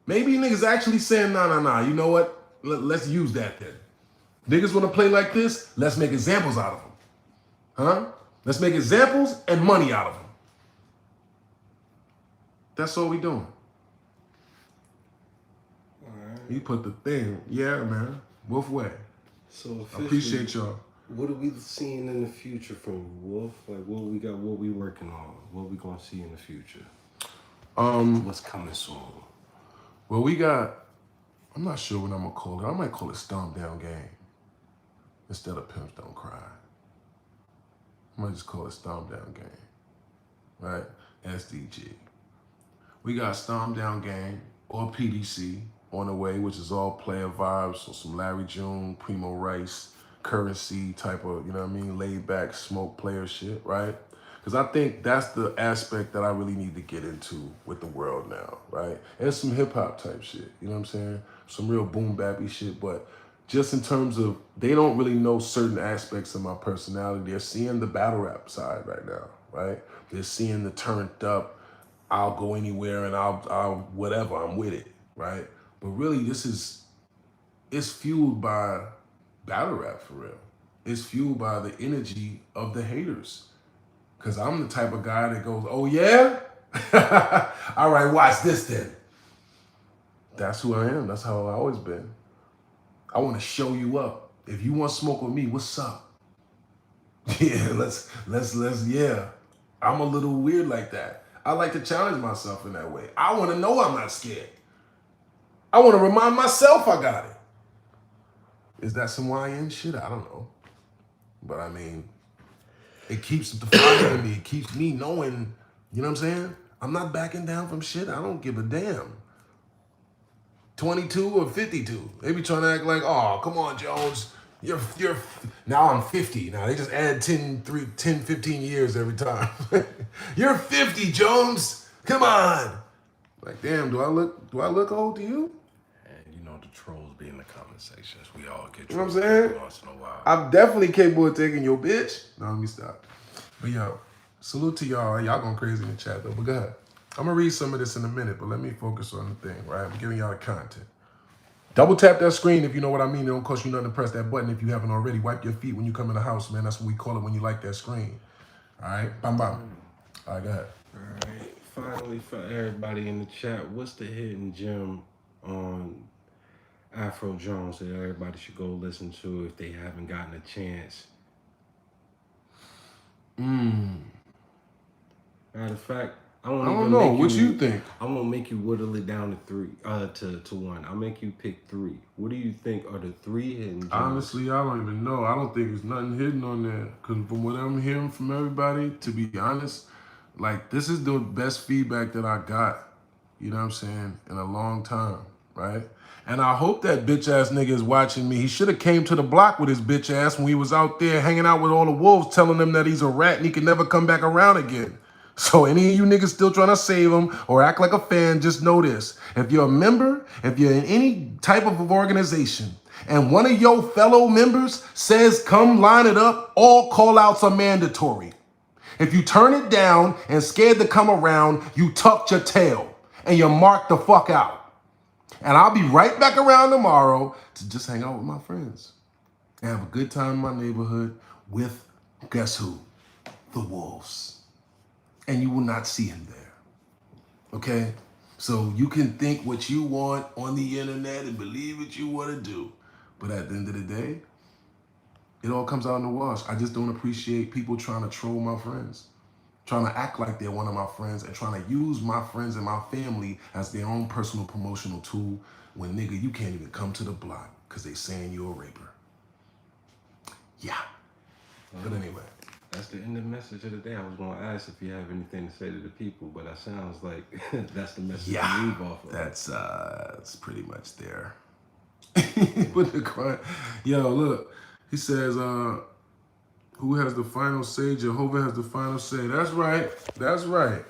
Maybe a nigga's actually saying, nah, you know what? Let's use that then. Niggas wanna play like this? Let's make examples out of them. Huh? Let's make examples and money out of them. That's all we doing. You put the thing, yeah, man. Wolf way. So I appreciate y'all. What are we seeing in the future from you, Wolf? Like, what we got? What we working on? What we gonna see in the future? What's coming soon? Well, we got. I'm not sure what I'm gonna call it. I might call it Stomp Down Game instead of Pimps Don't Cry. I might just call it Stomp Down Game, right? SDG. We got Stomp Down Game or PDC on the way, which is all player vibes, so some Larry June, Primo Rice, Currency type of, you know what I mean, laid back smoke player shit, right? Because I think that's the aspect that I really need to get into with the world now, right? And some hip hop type shit, you know what I'm saying? Some real boom bappy shit, but just in terms of, they don't really know certain aspects of my personality. They're seeing the battle rap side right now, right? They're seeing the turned up, I'll go anywhere and I'll whatever, I'm with it, right? But really, it's fueled by battle rap for real. It's fueled by the energy of the haters. Cause I'm the type of guy that goes, oh yeah? All right, watch this then. That's who I am. That's how I've always been. I want to show you up. If you want to smoke with me, what's up? Yeah, let's, yeah. I'm a little weird like that. I like to challenge myself in that way. I want to know I'm not scared. I want to remind myself I got it. Is that some YN shit? I don't know. But I mean, it keeps the fire in me. It keeps me knowing, you know what I'm saying? I'm not backing down from shit. I don't give a damn. 22 or 52. They be trying to act like, oh, come on, Jones. You're now I'm 50. Now they just add 10, 15 years every time. You're 50, Jones. Come on. Like, damn, do I look old to you? And you know the trolls be in the comment sections. We all get You know trolls what I'm saying? every once in a while. I'm definitely capable of taking your bitch. No, let me stop. But yo, salute to y'all. Y'all going crazy in the chat though, but go ahead. I'm gonna read some of this in a minute, but let me focus on the thing, right? I'm giving y'all the content. Double tap that screen if you know what I mean. It don't cost you nothing to press that button if you haven't already. Wipe your feet when you come in the house, man. That's what we call it when you like that screen. All right? Bam, bam. All right, go ahead. All right. Finally, for everybody in the chat, what's the hidden gem on Afro Jones that everybody should go listen to if they haven't gotten a chance? Matter of fact, I don't know. What you think? I'm gonna make you whittle it down to three, to one. I'll make you pick three. What do you think are the three hidden gems? Honestly, I don't even know. I don't think there's nothing hidden on there. Because from what I'm hearing from everybody, to be honest, like, this is the best feedback that I got, you know what I'm saying, in a long time, right? And I hope that bitch ass nigga is watching me. He should have came to the block with his bitch ass when he was out there hanging out with all the wolves, telling them that he's a rat and he can never come back around again. So any of you niggas still trying to save him or act like a fan, just know this. If you're a member, if you're in any type of organization, and one of your fellow members says come line it up, all call outs are mandatory. If you turn it down and scared to come around, you tucked your tail and you're marked the fuck out. And I'll be right back around tomorrow to just hang out with my friends and have a good time in my neighborhood with, guess who? The wolves. And you will not see him there. Okay? So you can think what you want on the internet and believe what you want to do. But at the end of the day, it all comes out in the wash. I just don't appreciate people trying to troll my friends, trying to act like they're one of my friends and trying to use my friends and my family as their own personal promotional tool when, nigga, you can't even come to the block because they saying you're a raper. Yeah. But anyway. That's the end of the message of the day. I was going to ask if you have anything to say to the people, but that sounds like that's the message to leave off of. That's pretty much there. But yo, look, he says, who has the final say? Jehovah has the final say. That's right. That's right.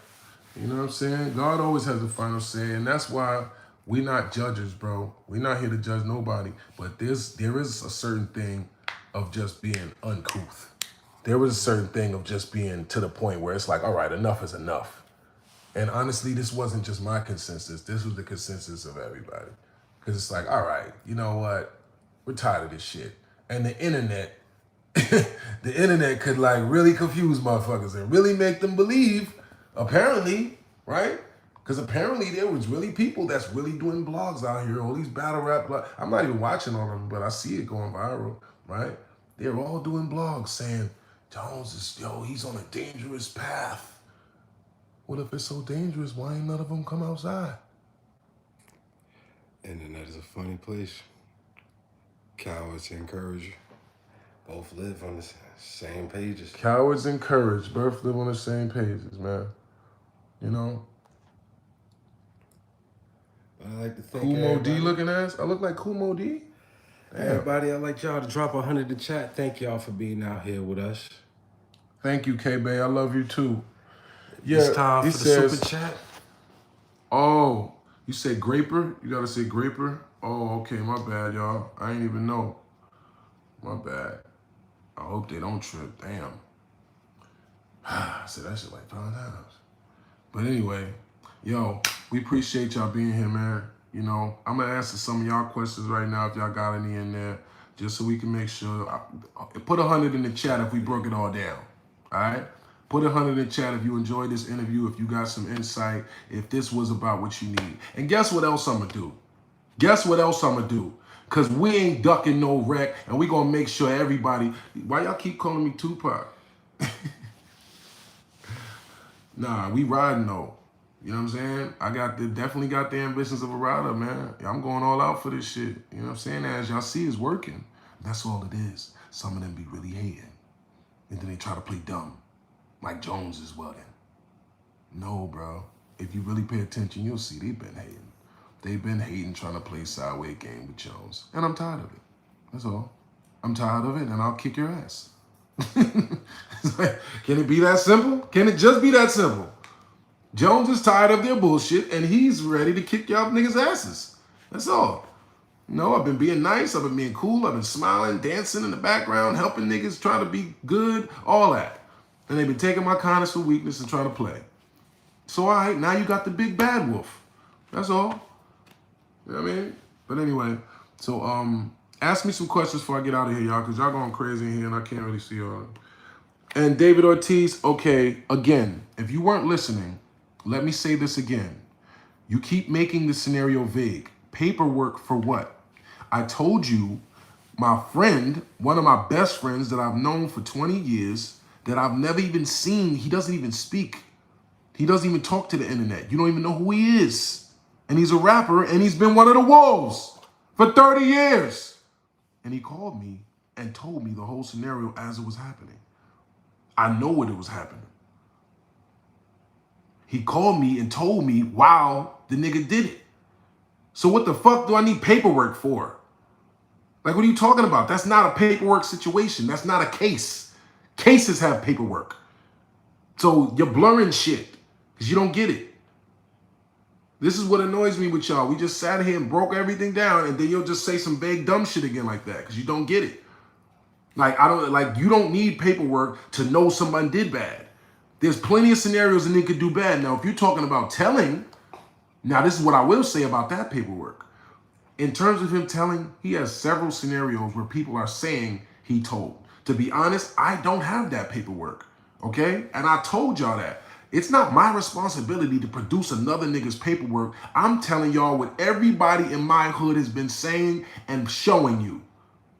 You know what I'm saying? God always has the final say, and that's why we not judges, bro. We're not here to judge nobody. But there is a certain thing of just being uncouth. There was a certain thing of just being to the point where it's like, all right, enough is enough. And honestly, this wasn't just my consensus. This was the consensus of everybody. Because it's like, all right, you know what? We're tired of this shit. And the internet, the internet could like really confuse motherfuckers and really make them believe, apparently, right? Because apparently there was really people that's really doing blogs out here, all these battle rap blogs. I'm not even watching all of them, but I see it going viral, right? They're all doing blogs saying, Jones is, he's on a dangerous path. What if it's so dangerous? Why ain't none of them come outside? Internet is a funny place. Cowards encourage you. Both live on the same pages. Cowards and courage both live on the same pages, man. You know? I like to thank Kumo D looking ass? I look like Kumo D? Damn. Everybody, I'd like y'all to drop 100 in chat. Thank y'all for being out here with us. Thank you, K-Bay. I love you too. Yeah, it's time for the super chat. Oh, you say graper? You gotta say graper? Oh, okay, my bad, y'all. I ain't even know. My bad. I hope they don't trip. Damn. I said that shit like 5 times. But anyway, yo, we appreciate y'all being here, man. You know, I'm gonna answer some of y'all questions right now if y'all got any in there, just so we can make sure. Put 100 in the chat if we broke it all down. All right? Put 100 in the chat if you enjoyed this interview, if you got some insight, if this was about what you need. And guess what else I'm gonna do? Guess what else I'm gonna do? Because we ain't ducking no wreck, and we gonna make sure everybody. Why y'all keep calling me Tupac? Nah, we riding though. You know what I'm saying? Definitely got the ambitions of a rider, man. I'm going all out for this shit. You know what I'm saying? As y'all see, it's working. That's all it is. Some of them be really hating. And then they try to play dumb. Like Jones as well then. No, bro. If you really pay attention, you'll see they've been hating. They've been hating trying to play sideways game with Jones. And I'm tired of it. That's all. I'm tired of it and I'll kick your ass. It's like, can it be that simple? Can it just be that simple? Jones is tired of their bullshit and he's ready to kick y'all niggas' asses. That's all. No, I've been being nice. I've been being cool. I've been smiling, dancing in the background, helping niggas, trying to be good, all that. And they've been taking my kindness for weakness and trying to play. So, all right, now you got the big bad wolf. That's all. You know what I mean? But anyway, so ask me some questions before I get out of here, y'all, because y'all going crazy in here and I can't really see y'all. And David Ortiz, okay, again, if you weren't listening, let me say this again. You keep making the scenario vague. Paperwork for what? I told you my friend, one of my best friends that I've known for 20 years, that I've never even seen, he doesn't even speak. He doesn't even talk to the internet. You don't even know who he is. And he's a rapper and he's been one of the wolves for 30 years. And he called me and told me the whole scenario as it was happening. I know what it was happening. He called me and told me while the nigga did it. So what the fuck do I need paperwork for? Like, what are you talking about? That's not a paperwork situation. That's not a case. Cases have paperwork. So you're blurring shit because you don't get it. This is what annoys me with y'all. We just sat here and broke everything down and then you'll just say some vague dumb shit again like that because you don't get it. You don't need paperwork to know somebody did bad. There's plenty of scenarios and they could do bad. Now, if you're talking about telling, now this is what I will say about that paperwork. In terms of him telling, he has several scenarios where people are saying he told. To be honest, I don't have that paperwork, okay? And I told y'all that. It's not my responsibility to produce another nigga's paperwork. I'm telling y'all what everybody in my hood has been saying and showing you.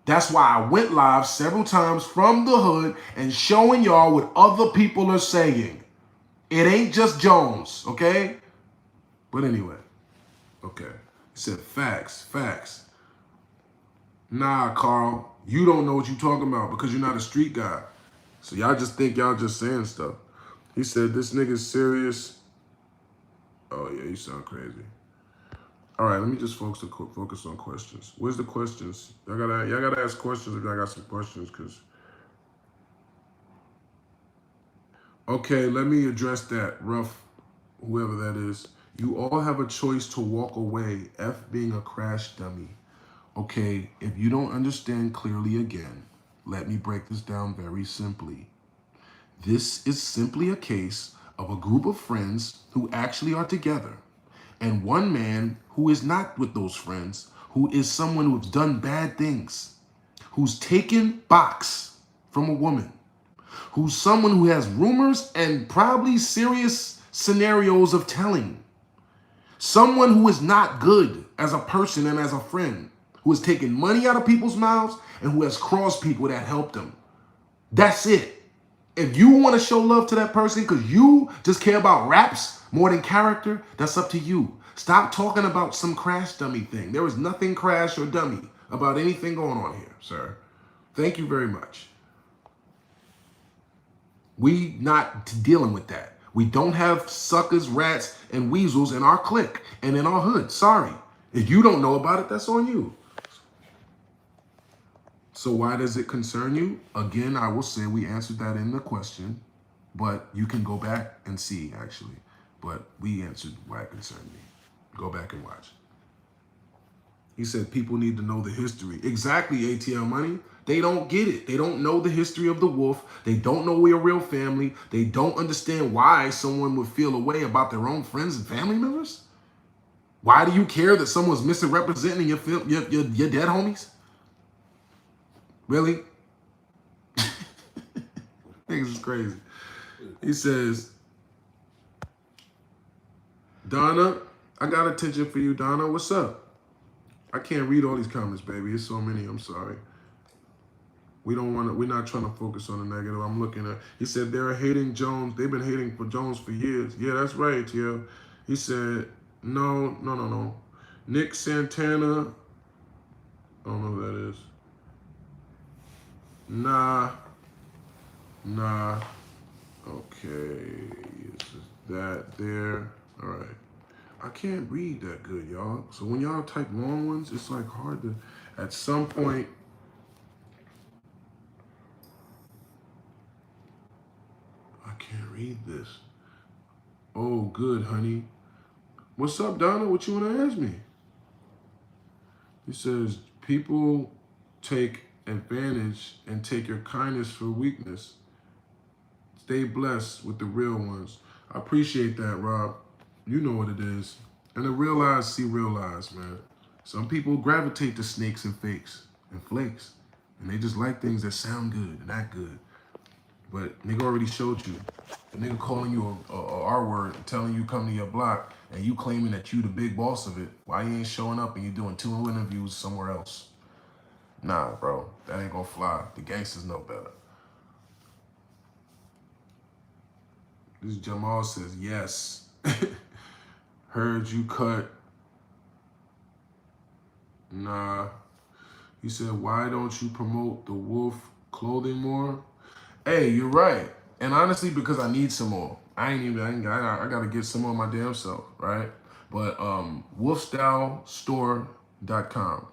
That's why I went live several times from the hood and showing y'all what other people are saying. It ain't just Jones, okay? But anyway, okay. He said facts. Nah, Carl, you don't know what you're talking about because you're not a street guy. So y'all just think y'all just saying stuff. He said, this nigga's serious. Oh yeah, you sound crazy. All right, let me just focus on questions. Where's the questions? Y'all gotta ask questions if y'all got some questions, cause. Okay, let me address that. Rough, whoever that is. You all have a choice to walk away. F being a crash dummy. Okay, if you don't understand clearly again, let me break this down very simply. This is simply a case of a group of friends who actually are together. And one man who is not with those friends, who is someone who's done bad things, who's taken box from a woman, who's someone who has rumors and probably serious scenarios of telling, someone who is not good as a person and as a friend, who has taken money out of people's mouths and who has crossed people that helped them. That's it. If you want to show love to that person because you just care about raps more than character, that's up to you. Stop talking about some crash dummy thing. There is nothing crash or dummy about anything going on here, sir. Thank you very much. We not dealing with that. We don't have suckers, rats, and weasels in our clique and in our hood. Sorry. If you don't know about it, that's on you. So why does it concern you? Again, I will say we answered that in the question, but you can go back and see, actually. But we answered why it concerned me. Go back and watch. He said people need to know the history. Exactly, ATL Money. They don't get it. They don't know the history of the wolf. They don't know we're a real family. They don't understand why someone would feel a way about their own friends and family members. Why do you care that someone's misrepresenting your dead homies? Really? Niggas is crazy. He says, Donna, I got attention for you, Donna. What's up? I can't read all these comments, baby. It's so many. I'm sorry. We're not trying to focus on the negative. I'm looking at, he said they're hating Jones. They've been hating for Jones for years. Yeah, that's right, yeah. He said, no. Nick Santana, I don't know who that is. Nah. Okay, this is that there. All right. I can't read that good, y'all. So when y'all type long ones, it's like hard to, at some point, I can't read this. Oh, good, honey. What's up, Donna? What you want to ask me? He says, people take advantage and take your kindness for weakness. Stay blessed with the real ones. I appreciate that, Rob. You know what it is. And the real eyes see real eyes, man. Some people gravitate to snakes and fakes and flakes. And they just like things that sound good and act good. But nigga already showed you. The nigga calling you a R word and telling you come to your block and you claiming that you the big boss of it. Why you ain't showing up and you doing 2 interviews somewhere else? Nah, bro. That ain't gonna fly. The gangsters know better. This Jamal says, yes. Heard you cut. Nah. He said, why don't you promote the wolf clothing more? Hey, you're right. And honestly, because I need some more. I gotta get some more my damn self, right? But wolfstylestore.com,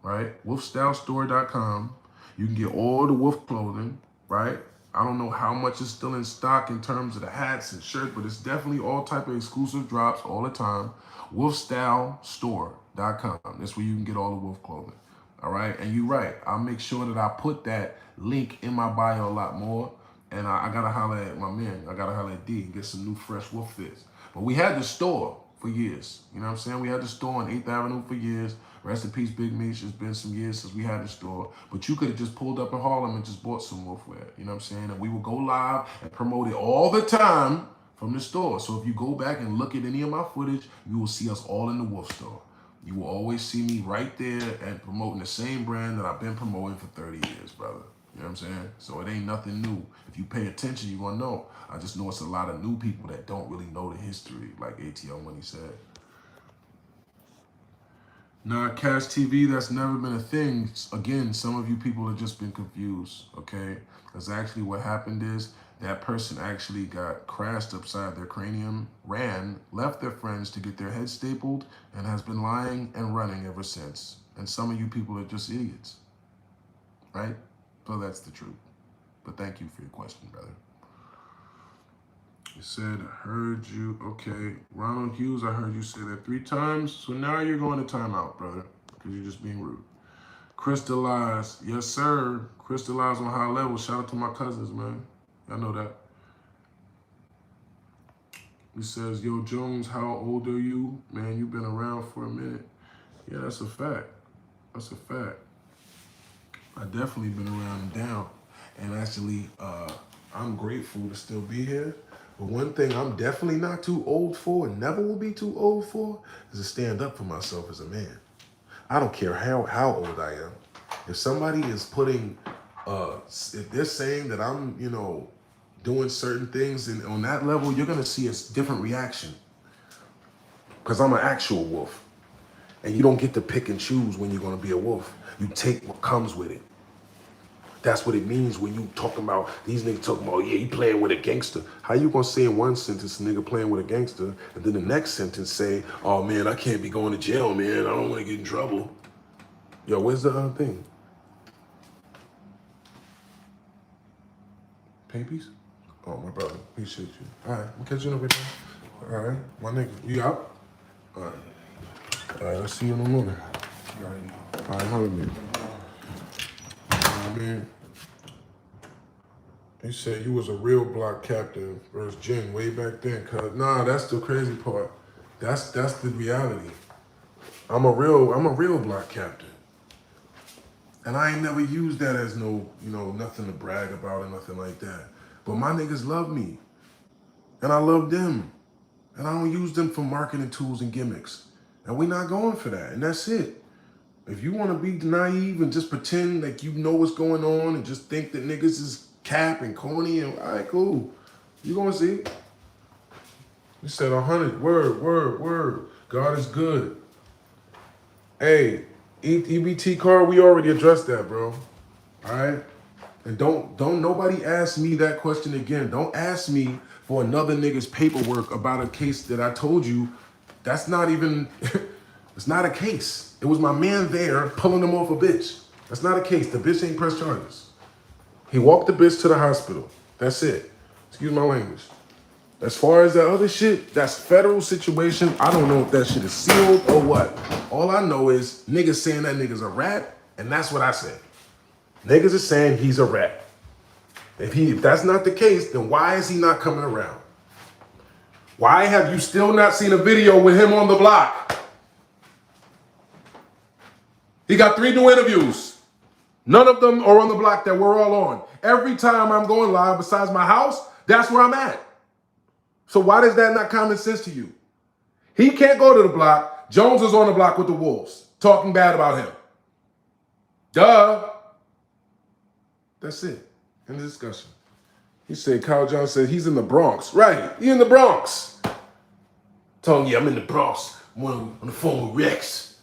right? Wolfstylestore.com. You can get all the wolf clothing, right? I don't know how much is still in stock in terms of the hats and shirts, but it's definitely all type of exclusive drops all the time. Wolfstylestore.com. That's where you can get all the wolf clothing. All right, and you're right. I'll make sure that I put that link in my bio a lot more. And I gotta holler at my man. I gotta holler at D and get some new fresh wolf fits. But we had the store for years. You know what I'm saying? We had the store on 8th Avenue for years. Rest in peace, Big Meech. It's been some years since we had the store. But you could have just pulled up in Harlem and just bought some wolfwear. You know what I'm saying? And we would go live and promote it all the time from the store. So if you go back and look at any of my footage, you will see us all in the wolf store. You will always see me right there and promoting the same brand that I've been promoting for 30 years, brother. You know what I'm saying? So it ain't nothing new. If you pay attention, you're gonna know. I just know it's a lot of new people that don't really know the history, like ATL when he said. Nah, Cash TV, that's never been a thing. Again, some of you people have just been confused, okay? Because actually what happened is that person actually got crashed upside their cranium, ran, left their friends to get their head stapled, and has been lying and running ever since. And some of you people are just idiots, right? So that's the truth. But thank you for your question, brother. You said, heard you. Okay. Ronald Hughes, I heard you say that 3 times. So now you're going to timeout, brother, because you're just being rude. Crystallize. Yes, sir. Crystallize on high level. Shout out to my cousins, man. Y'all know that. He says, yo, Jones, how old are you? Man, you've been around for a minute. Yeah, that's a fact. That's a fact. I definitely been around and down. And actually, I'm grateful to still be here. But one thing I'm definitely not too old for and never will be too old for is to stand up for myself as a man. I don't care how old I am. If somebody is putting, if they're saying that I'm, doing certain things and on that level, you're going to see a different reaction. Because I'm an actual wolf. And you don't get to pick and choose when you're going to be a wolf. You take what comes with it. That's what it means when you talking about, these niggas talking about, yeah, you playing with a gangster. How you gonna say in one sentence, nigga playing with a gangster, and then the next sentence say, oh man, I can't be going to jail, man. I don't wanna get in trouble. Yo, where's the thing? Papies? Oh, my brother, appreciate you. All right, we'll catch you in a bit. All right, my nigga, you out? All right. All right, let's see you in the morning. You already know. All right, hold me. Man. He said you was a real block captain versus Jen way back then. Cause nah, that's the crazy part. That's the reality. I'm a real block captain. And I ain't never used that as no, nothing to brag about or nothing like that. But my niggas love me. And I love them. And I don't use them for marketing tools and gimmicks. And we not going for that. And that's it. If you want to be naive and just pretend like you know what's going on and just think that niggas is cap and corny and all right, cool. You gonna see. He said 100. Word. God is good. Hey, EBT card, we already addressed that, bro. All right? And don't nobody ask me that question again. Don't ask me for another nigga's paperwork about a case that I told you that's not even, it's not a case. It was my man there pulling him off a bitch. That's not a case. The bitch ain't pressed charges. He walked the bitch to the hospital. That's it. Excuse my language. As far as that other shit, that's federal situation. I don't know if that shit is sealed or what. All I know is niggas saying that nigga's a rat, and that's what I said. Niggas are saying he's a rat. If that's not the case, then why is he not coming around? Why have you still not seen a video with him on the block? He got 3 new interviews. None of them are on the block that we're all on. Every time I'm going live, besides my house, that's where I'm at. So why does that not common sense to you? He can't go to the block. Jones is on the block with the Wolves, talking bad about him. Duh. That's it. End of discussion. He said, Kyle Jones said he's in the Bronx. Right, he in the Bronx. Telling you I'm in the Bronx. I'm on the phone with Rex.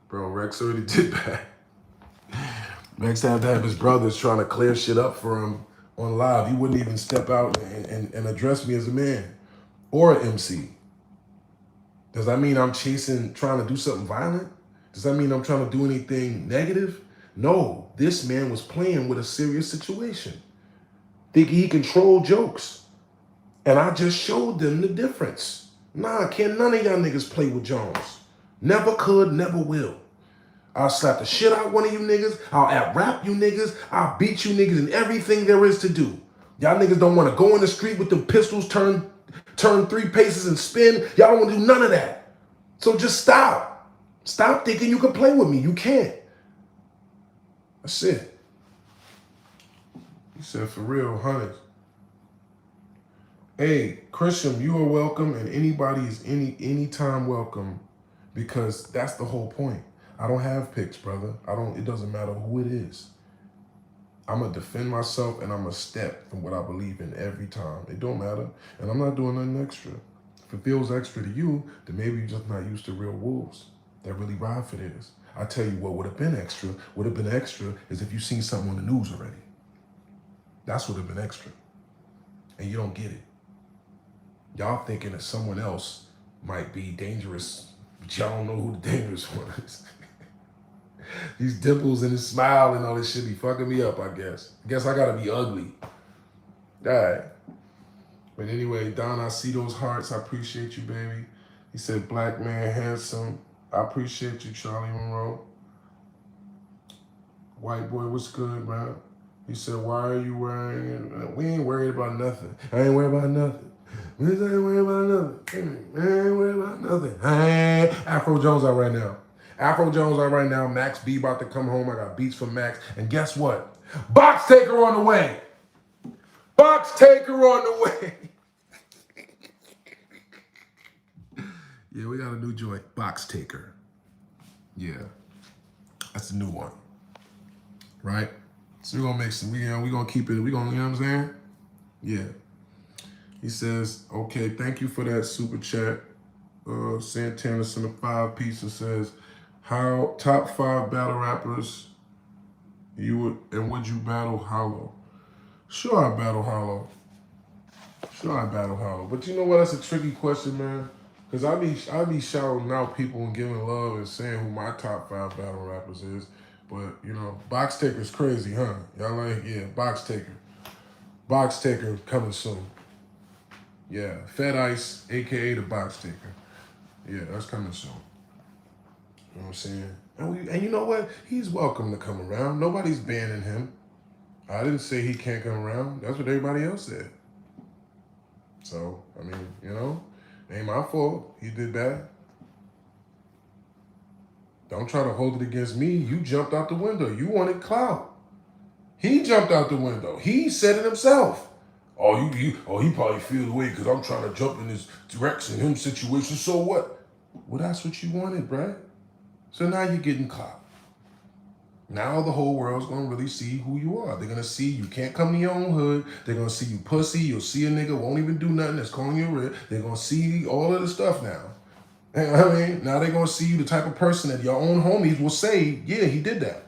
Bro, Rex already did that. Rex had to have his brothers trying to clear shit up for him on live. He wouldn't even step out and address me as a man or an MC. Does that mean I'm trying to do something violent? Does that mean I'm trying to do anything negative? No, this man was playing with a serious situation. Thinking he controlled jokes. And I just showed them the difference. Nah, can't none of y'all niggas play with Jones. Never could, never will. I'll slap the shit out one of you niggas. I'll out-rap you niggas. I'll beat you niggas in everything there is to do. Y'all niggas don't want to go in the street with them pistols, turn 3 paces and spin. Y'all don't want to do none of that. So just stop. Stop thinking you can play with me. You can't. That's it. He said, for real, hundreds. Hey, Christian, you are welcome, and anybody is anytime welcome, because that's the whole point. I don't have picks, brother. It doesn't matter who it is. I'm going to defend myself, and I'm going to step from what I believe in every time. It don't matter. And I'm not doing nothing extra. If it feels extra to you, then maybe you're just not used to real wolves that really ride for this. I tell you what would have been extra. Would have been extra is if you seen something on the news already. That's what would have been extra. And you don't get it. Y'all thinking that someone else might be dangerous, but y'all don't know who the dangerous one is. These dimples and his smile and all this shit be fucking me up, I guess. I guess I gotta be ugly. All right. But anyway, Don, I see those hearts. I appreciate you, baby. He said, black man, handsome. I appreciate you, Charlie Monroe. White boy, what's good, man? He said, why are you wearing it? We ain't worried about nothing. I ain't worried about nothing. I ain't worried about nothing. I ain't worried about nothing. Afro Jones out right now. Afro Jones out right now. Max B about to come home. I got beats for Max. And guess what? Box Taker on the way. Box Taker on the way. Yeah, we got a new joint. Box Taker. Yeah. That's a new one. Right? So we're gonna make some, we're gonna keep it, you know what I'm saying? Yeah. He says, okay, thank you for that super chat. Santana sent a 5-piece and says, how top 5 battle rappers would you battle Hollow? Sure I battle Hollow. But you know what? That's a tricky question, man. Because I be shouting out people and giving love and saying who my top 5 battle rappers is. But, you know, Box Taker's crazy, huh? Y'all like, yeah, Box Taker. Box Taker coming soon. Yeah, Fed Ice, a.k.a. the Box Taker. Yeah, that's coming soon. You know what I'm saying? And you know what? He's welcome to come around. Nobody's banning him. I didn't say he can't come around. That's what everybody else said. So, I mean, you know, ain't my fault. He did that. Don't try to hold it against me. You jumped out the window. You wanted clout. He jumped out the window. He said it himself. He probably feel the way because I'm trying to jump in his Rex and him situation. So what? Well, that's what you wanted, bruh. So now you're getting clout. Now the whole world's gonna really see who you are. They're gonna see you can't come to your own hood. They're gonna see you pussy. You'll see a nigga won't even do nothing that's calling you a rib. They're gonna see all of the stuff now. You know what I mean? Now they're gonna see you the type of person that your own homies will say, yeah, he did that.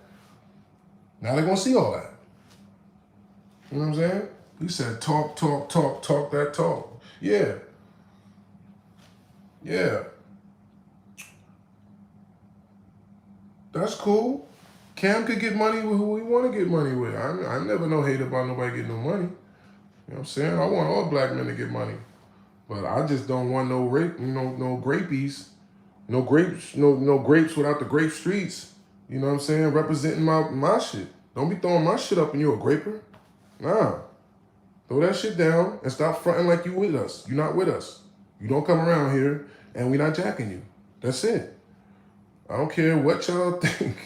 Now they're gonna see all that. You know what I'm saying? He said talk that talk. Yeah. Yeah. That's cool. Cam could get money with who he want to get money with. I never no hate about nobody getting no money. You know what I'm saying? I want all black men to get money. But I just don't want no rape, no grapies. No grapes, no grapes without the grape streets. You know what I'm saying? Representing my shit. Don't be throwing my shit up and you a graper. Nah. Throw that shit down and stop fronting like you with us. You not with us. You don't come around here and we not jacking you. That's it. I don't care what y'all think.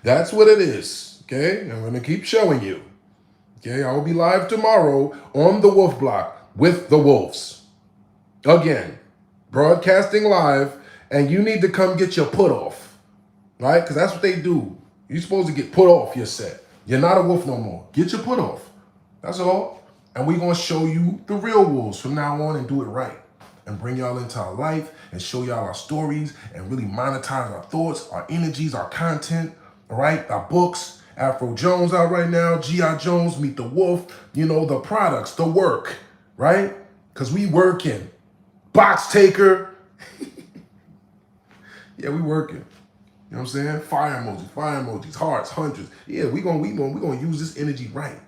That's what it is. Okay? I'm gonna keep showing you. Okay, I will be live tomorrow on the Wolf Block with the Wolves. Again, broadcasting live, and you need to come get your put off. Right? Because that's what they do. You're supposed to get put off your set. You're not a wolf no more. Get your put off. That's all. And we're going to show you the real wolves from now on and do it right. And bring y'all into our life and show y'all our stories and really monetize our thoughts, our energies, our content, all right? Our books, Afro Jones out right now, G.I. Jones, Meet the Wolf, the products, the work, right? Because we working. Box taker. Yeah, we working. You know what I'm saying? Fire emojis, hearts, hundreds. Yeah, we gonna use this energy right.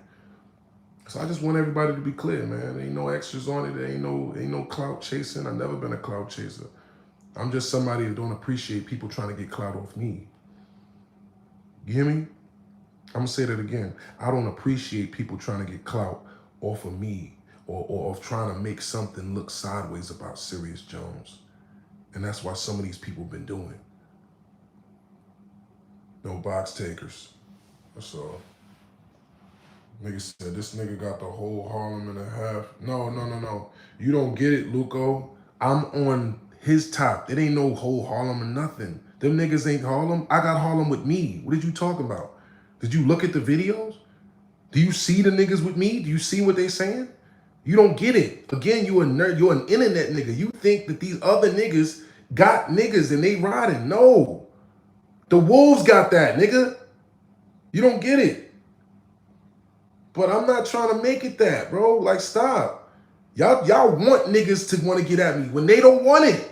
So I just want everybody to be clear, man. Ain't no extras on it. Ain't no clout chasing. I've never been a clout chaser. I'm just somebody that don't appreciate people trying to get clout off me. You hear me? I'm gonna say that again. I don't appreciate people trying to get clout off of me or of trying to make something look sideways about Serius Jones. And that's why some of these people been doing. No box takers. That's all. Nigga said, this nigga got the whole Harlem and a half. No. You don't get it, Luco. I'm on his top. It ain't no whole Harlem or nothing. Them niggas ain't Harlem. I got Harlem with me. What did you talking about? Did you look at the videos? Do you see the niggas with me? Do you see what they saying? You don't get it. Again, you a nerd. You're an internet nigga. You think that these other niggas got niggas and they riding. No. The Wolves got that, nigga. You don't get it. But I'm not trying to make it that, bro. Like, stop. Y'all want niggas to want to get at me when they don't want it.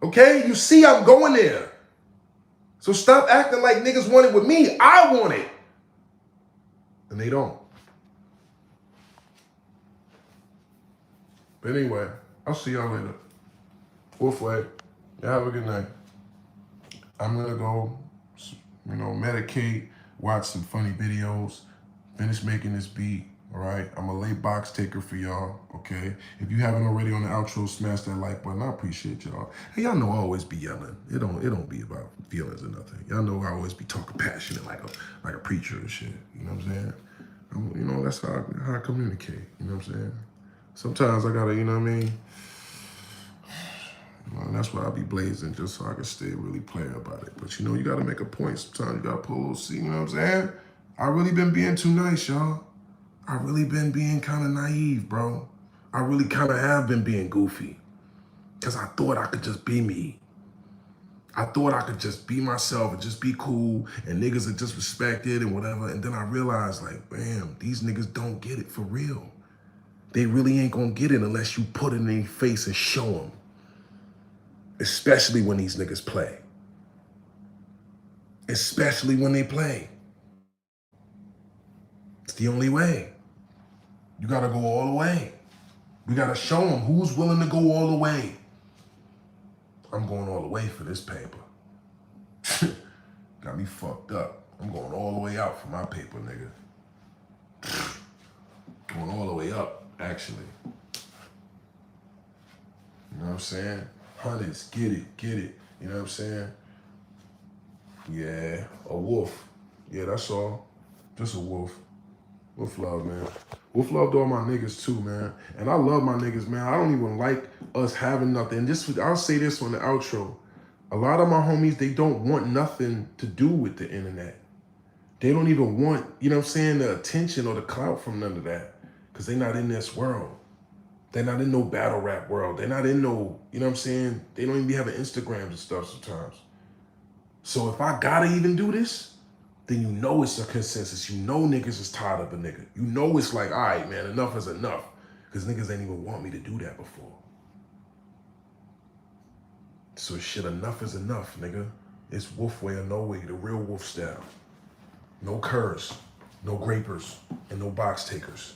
Okay? You see I'm going there. So stop acting like niggas want it with me. I want it. And they don't. But anyway, I'll see y'all later. Wolf way. Y'all have a good night. I'm going to go, medicate, watch some funny videos, finish making this beat, all right? I'm a late box taker for y'all, okay? If you haven't already on the outro, smash that like button. I appreciate y'all. Hey, y'all know I always be yelling. It don't be about feelings or nothing. Y'all know I always be talking passionate like a preacher and shit. You know what I'm saying? That's how I communicate. You know what I'm saying? Sometimes I gotta, you know what I mean? And that's why I be blazing, just so I can stay really player about it. But you gotta make a point. Sometimes you gotta pull a little C, you know what I'm saying? I really been being too nice, y'all. I really been being kind of naive, bro. I really kind of have been being goofy. Because I thought I could just be me. I thought I could just be myself and just be cool and niggas are just respected and whatever. And then I realized, like, bam, these niggas don't get it for real. They really ain't gonna get it unless you put it in their face and show them. Especially when these niggas play. Especially when they play. It's the only way. You gotta go all the way. We gotta show them who's willing to go all the way. I'm going all the way for this paper. Got me fucked up. I'm going all the way out for my paper, nigga. Going all the way up, actually. You know what I'm saying? Hundreds, get it. You know what I'm saying? Yeah, a wolf. Yeah, that's all. Just a wolf. Wolf love, man. Wolf love to all my niggas too, man. And I love my niggas, man. I don't even like us having nothing. I'll say this on the outro. A lot of my homies, they don't want nothing to do with the internet. They don't even want, you know what I'm saying, the attention or the clout from none of that. Because they not in this world. They're not in no battle rap world. They're not in no, you know what I'm saying? They don't even be having Instagrams and stuff sometimes. So if I gotta even do this, then you know it's a consensus. You know niggas is tired of a nigga. You know it's like, all right, man, enough is enough. Because niggas ain't even want me to do that before. So shit, enough is enough, nigga. It's wolf way or no way, the real wolf style. No curs, no grapers, and no box takers.